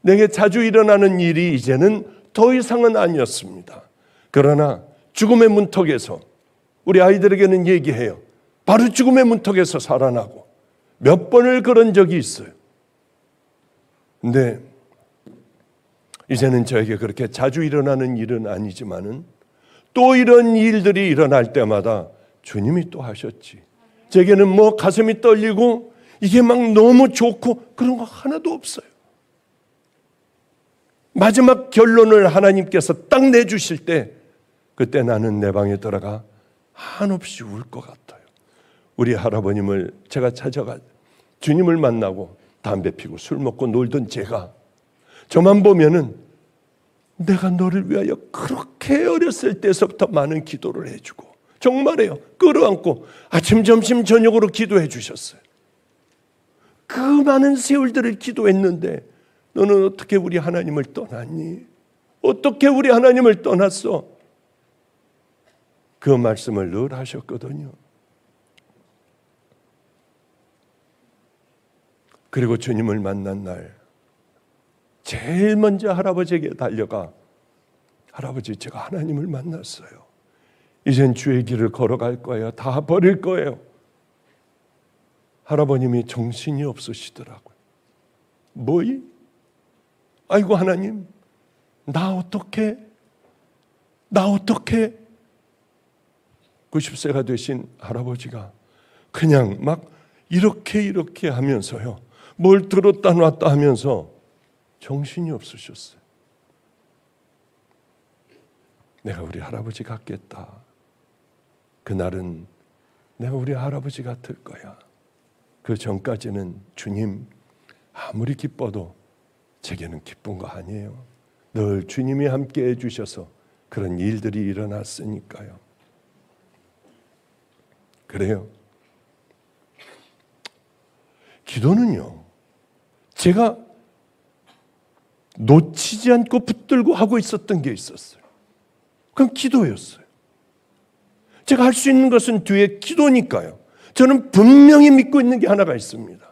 내게 자주 일어나는 일이 이제는 더 이상은 아니었습니다. 그러나 죽음의 문턱에서 우리 아이들에게는 얘기해요. 바로 죽음의 문턱에서 살아나고 몇 번을 그런 적이 있어요. 근데 이제는 저에게 그렇게 자주 일어나는 일은 아니지만은 또 이런 일들이 일어날 때마다 주님이 또 하셨지. 제게는 뭐 가슴이 떨리고 이게 막 너무 좋고 그런 거 하나도 없어요. 마지막 결론을 하나님께서 딱 내주실 때 그때 나는 내 방에 들어가 한없이 울 것 같아요. 우리 할아버님을 제가 찾아가 주님을 만나고 담배 피고 술 먹고 놀던 제가 저만 보면은 내가 너를 위하여 그렇게 어렸을 때서부터 많은 기도를 해주고 정말이에요. 끌어안고 아침 점심 저녁으로 기도해 주셨어요. 그 많은 세월들을 기도했는데 너는 어떻게 우리 하나님을 떠났니? 어떻게 우리 하나님을 떠났어? 그 말씀을 늘 하셨거든요. 그리고 주님을 만난 날 제일 먼저 할아버지에게 달려가 할아버지 제가 하나님을 만났어요. 이젠 주의 길을 걸어갈 거예요. 다 버릴 거예요. 할아버님이 정신이 없으시더라고요. 뭐이? 아이고 하나님 나 어떻게 90세가 되신 할아버지가 그냥 막 이렇게 하면서요. 뭘 들었다 놨다 하면서 정신이 없으셨어요. 내가 우리 할아버지 같겠다. 그날은 내가 우리 할아버지 같을 거야. 그 전까지는 주님 아무리 기뻐도 제게는 기쁜 거 아니에요. 늘 주님이 함께 해주셔서 그런 일들이 일어났으니까요. 그래요. 기도는요. 제가 놓치지 않고 붙들고 하고 있었던 게 있었어요. 그건 기도였어요. 제가 할 수 있는 것은 뒤에 기도니까요. 저는 분명히 믿고 있는 게 하나가 있습니다.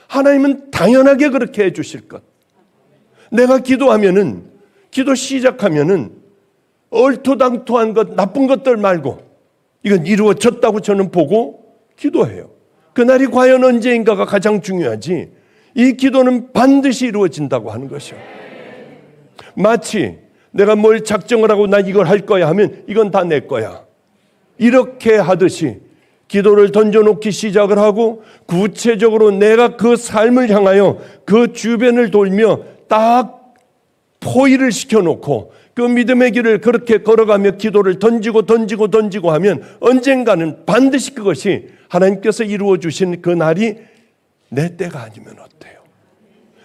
하나님은 당연하게 그렇게 해 주실 것. 내가 기도하면은 기도 시작하면은 얼토당토한 것, 나쁜 것들 말고 이건 이루어졌다고 저는 보고 기도해요. 그날이 과연 언제인가가 가장 중요하지. 이 기도는 반드시 이루어진다고 하는 것이요. 마치 내가 뭘 작정을 하고 나 이걸 할 거야 하면 이건 다 내 거야. 이렇게 하듯이 기도를 던져놓기 시작을 하고 구체적으로 내가 그 삶을 향하여 그 주변을 돌며 딱 포위를 시켜놓고 그 믿음의 길을 그렇게 걸어가며 기도를 던지고 하면 언젠가는 반드시 그것이 하나님께서 이루어 주신 그 날이 내 때가 아니면 어때요?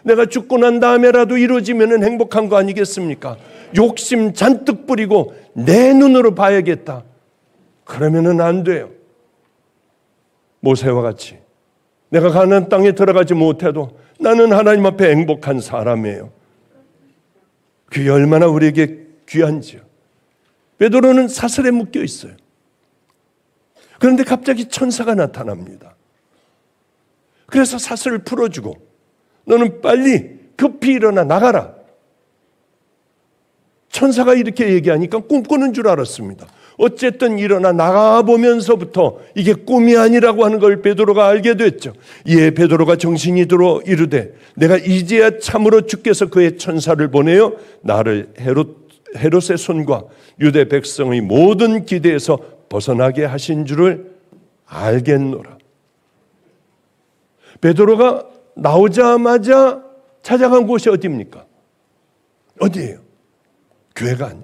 내가 죽고 난 다음에라도 이루어지면 행복한 거 아니겠습니까? 욕심 잔뜩 부리고 내 눈으로 봐야겠다. 그러면은 안 돼요. 모세와 같이 내가 가나안 땅에 들어가지 못해도 나는 하나님 앞에 행복한 사람이에요. 그게 얼마나 우리에게 귀한지요. 베드로는 사슬에 묶여 있어요. 그런데 갑자기 천사가 나타납니다. 그래서 사슬을 풀어주고 너는 빨리 급히 일어나 나가라. 천사가 이렇게 얘기하니까 꿈꾸는 줄 알았습니다. 어쨌든 일어나 나가보면서부터 이게 꿈이 아니라고 하는 걸 베드로가 알게 됐죠. 이에 베드로가 정신이 들어 이르되 내가 이제야 참으로 주께서 그의 천사를 보내어 나를 헤롯의 손과 유대 백성의 모든 기대에서 벗어나게 하신 줄을 알겠노라. 베드로가 나오자마자 찾아간 곳이 어디입니까? 어디예요? 교회가 아니에요.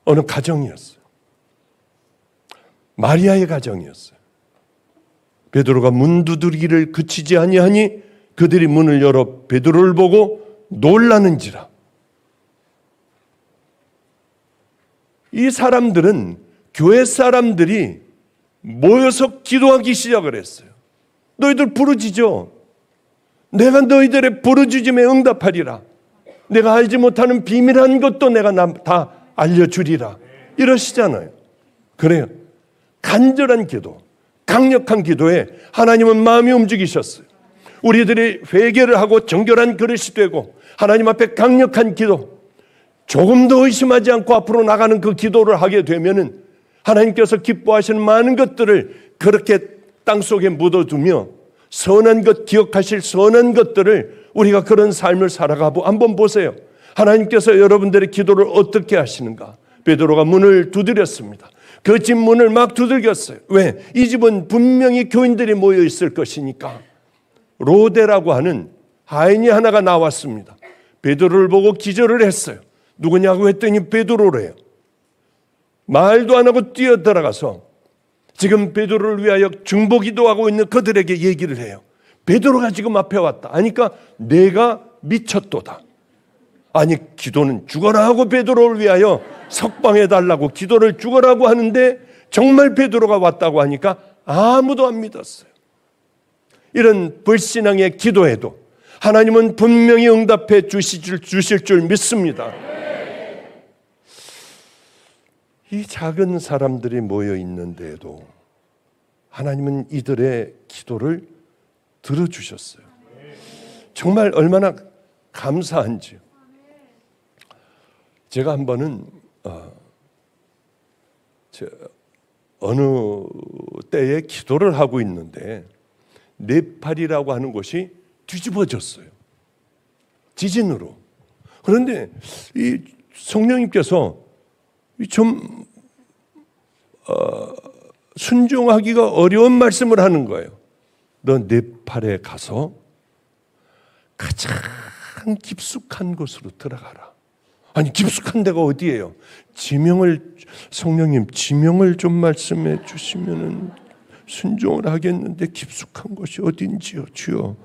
어느 가정이었어요. 마리아의 가정이었어요. 베드로가 문 두드리기를 그치지 아니하니 그들이 문을 열어 베드로를 보고 놀라는지라. 이 사람들은 교회 사람들이 모여서 기도하기 시작을 했어요. 너희들 부르짖어. 내가 너희들의 부르짖음에 응답하리라. 내가 알지 못하는 비밀한 것도 내가 다 알려주리라. 이러시잖아요. 그래요. 간절한 기도, 강력한 기도에 하나님은 마음이 움직이셨어요. 우리들이 회개를 하고 정결한 그릇이 되고 하나님 앞에 강력한 기도, 조금 더 의심하지 않고 앞으로 나가는 그 기도를 하게 되면은 하나님께서 기뻐하시는 많은 것들을 그렇게 땅속에 묻어두며 선한 것, 기억하실 선한 것들을 우리가 그런 삶을 살아가고 한번 보세요. 하나님께서 여러분들의 기도를 어떻게 하시는가? 베드로가 문을 두드렸습니다. 그 집 문을 막 두들겼어요. 왜? 이 집은 분명히 교인들이 모여 있을 것이니까. 로데라고 하는 하인이 하나가 나왔습니다. 베드로를 보고 기절을 했어요. 누구냐고 했더니 베드로래요. 말도 안 하고 뛰어들어가서 지금 베드로를 위하여 중보기도하고 있는 그들에게 얘기를 해요. 베드로가 지금 앞에 왔다. 하니까 내가 미쳤도다. 아니 기도는 죽어라 하고 베드로를 위하여 석방해달라고 기도를 죽어라고 하는데 정말 베드로가 왔다고 하니까 아무도 안 믿었어요. 이런 불신앙의 기도에도 하나님은 분명히 응답해 주실 줄 믿습니다. 이 작은 사람들이 모여 있는데도 하나님은 이들의 기도를 들어주셨어요. 정말 얼마나 감사한지요. 제가 한 번은 어느 때에 기도를 하고 있는데 네팔이라고 하는 곳이 뒤집어졌어요. 지진으로. 그런데 이 성령님께서 좀 순종하기가 어려운 말씀을 하는 거예요. 너 네팔에 가서 가장 깊숙한 곳으로 들어가라. 아니 깊숙한 데가 어디예요? 성령님 지명을 좀 말씀해 주시면은 순종을 하겠는데 깊숙한 곳이 어딘지요, 주여.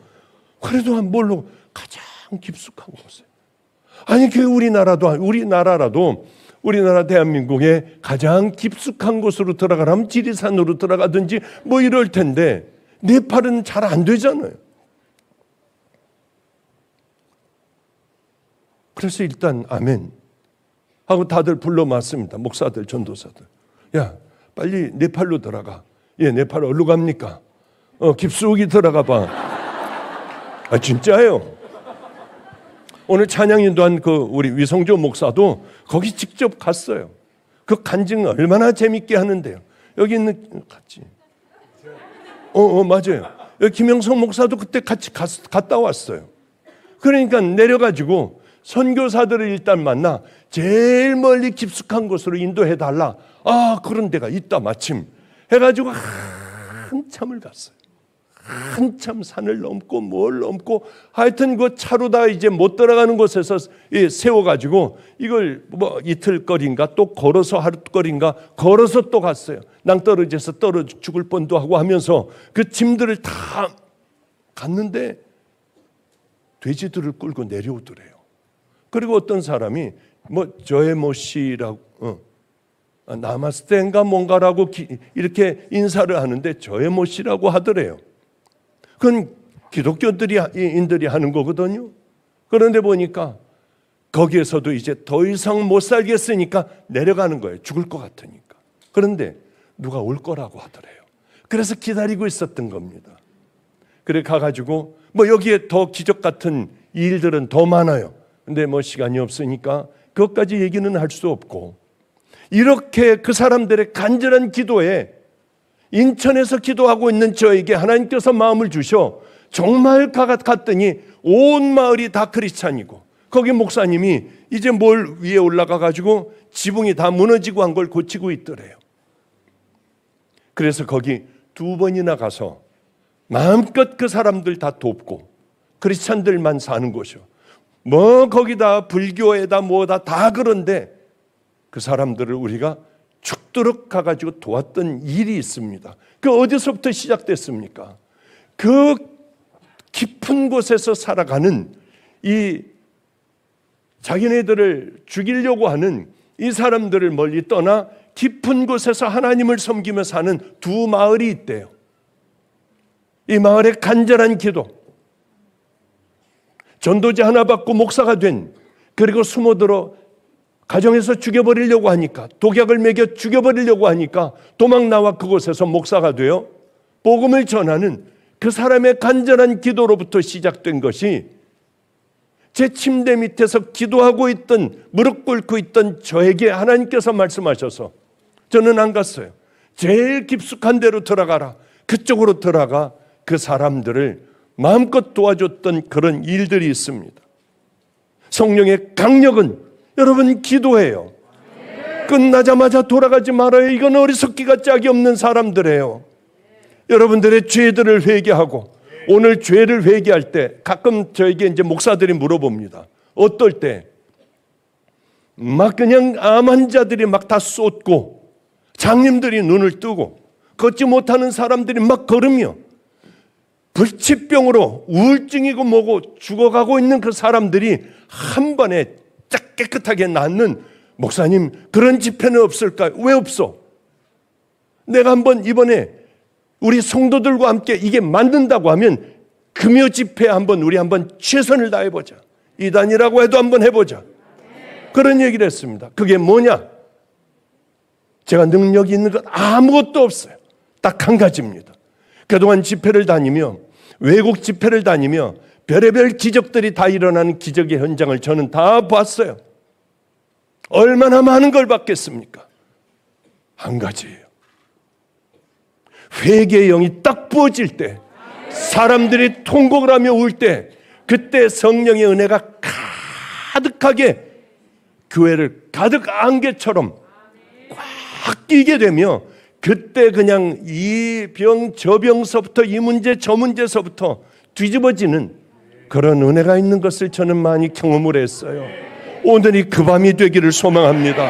그래도 한 뭘로 가장 깊숙한 곳에. 아니 그 우리나라 대한민국의 가장 깊숙한 곳으로 들어가라면 지리산으로 들어가든지 뭐 이럴 텐데 네팔은 잘 안 되잖아요. 그래서 일단 아멘 하고 다들 불러 맞습니다. 목사들, 전도사들. 야 빨리 네팔로 들어가. 예, 네팔 어디로 갑니까? 깊숙이 들어가 봐. 아 진짜예요. 오늘 찬양 인도한 그 우리 위성조 목사도 거기 직접 갔어요. 그 간증 얼마나 재밌게 하는데요. 여기 있는 같이. 맞아요. 여기 김영성 목사도 그때 같이 갔다 왔어요. 그러니까 내려가지고 선교사들을 일단 만나 제일 멀리 깊숙한 곳으로 인도해달라. 아 그런 데가 있다 마침 해가지고 한참을 갔어요. 한참 산을 넘고 뭘 넘고 하여튼 그 차로다 이제 못 들어가는 곳에서 세워가지고 이걸 뭐 이틀거리인가 또 걸어서 하루거리인가 걸어서 또 갔어요. 낭떠러지에서 떨어져 죽을 뻔도 하고 하면서 그 짐들을 다 갔는데 돼지들을 끌고 내려오더래요. 그리고 어떤 사람이 뭐 저의 모씨라고 나마스테인가 뭔가라고 이렇게 인사를 하는데 저의 모씨라고 하더래요. 그건 기독교인들이 하는 거거든요. 그런데 보니까 거기에서도 이제 더 이상 못 살겠으니까 내려가는 거예요. 죽을 것 같으니까. 그런데 누가 올 거라고 하더래요. 그래서 기다리고 있었던 겁니다. 그래 가가지고 뭐 여기에 더 기적 같은 일들은 더 많아요. 근데 뭐 시간이 없으니까 그것까지 얘기는 할 수 없고 이렇게 그 사람들의 간절한 기도에 인천에서 기도하고 있는 저에게 하나님께서 마음을 주셔 정말 갔더니 온 마을이 다 크리스찬이고 거기 목사님이 이제 뭘 위에 올라가 가지고 지붕이 다 무너지고 한 걸 고치고 있더래요. 그래서 거기 2번이나 가서 마음껏 그 사람들 다 돕고 크리스찬들만 사는 곳이요. 뭐 거기다 불교에다 뭐다 다 그런데 그 사람들을 우리가 죽도록 가가지고 도왔던 일이 있습니다. 그 어디서부터 시작됐습니까? 그 깊은 곳에서 살아가는 이 자기네들을 죽이려고 하는 이 사람들을 멀리 떠나 깊은 곳에서 하나님을 섬기며 사는 두 마을이 있대요. 이 마을의 간절한 기도, 전도지 하나 받고 목사가 된, 그리고 숨어들어 가정에서 죽여버리려고 하니까, 독약을 먹여 죽여버리려고 하니까 도망 나와 그곳에서 목사가 되어 복음을 전하는 그 사람의 간절한 기도로부터 시작된 것이 제 침대 밑에서 기도하고 있던, 무릎 꿇고 있던 저에게 하나님께서 말씀하셔서 저는 안 갔어요. 제일 깊숙한 데로 들어가라. 그쪽으로 들어가 그 사람들을 마음껏 도와줬던 그런 일들이 있습니다. 성령의 강력은 여러분 기도해요. 끝나자마자 돌아가지 말아요. 이건 어리석기가 짝이 없는 사람들이에요. 여러분들의 죄들을 회개하고 오늘 죄를 회개할 때 가끔 저에게 이제 목사들이 물어봅니다. 어떨 때 막 그냥 암 환자들이 막 다 쏟고 장님들이 눈을 뜨고 걷지 못하는 사람들이 막 걸으며 불치병으로 우울증이고 뭐고 죽어가고 있는 그 사람들이 한 번에 쫙 깨끗하게 낫는, 목사님 그런 집회는 없을까요? 왜 없어? 내가 한번 이번에 우리 성도들과 함께 이게 맞는다고 하면 금요 집회 우리 한번 최선을 다해보자. 이단이라고 해도 한번 해보자. 그런 얘기를 했습니다. 그게 뭐냐? 제가 능력이 있는 건 아무것도 없어요. 딱 한 가지입니다. 그동안 집회를 다니며, 외국 집회를 다니며 별의별 기적들이 다 일어나는 기적의 현장을 저는 다 봤어요. 얼마나 많은 걸 봤겠습니까? 한 가지예요. 회개의 영이 딱 부어질 때, 사람들이 통곡을 하며 울 때, 그때 성령의 은혜가 가득하게 교회를 가득 안개처럼 꽉 끼게 되며, 그때 그냥 이 병 저 병서부터 이 문제 저 문제서부터 뒤집어지는 그런 은혜가 있는 것을 저는 많이 경험을 했어요. 오늘이 그 밤이 되기를 소망합니다.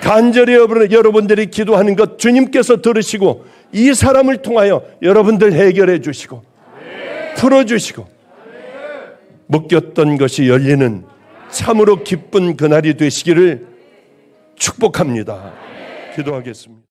간절히 여러분들이 기도하는 것 주님께서 들으시고 이 사람을 통하여 여러분들 해결해 주시고 풀어주시고 묶였던 것이 열리는 참으로 기쁜 그날이 되시기를 축복합니다. 기도하겠습니다.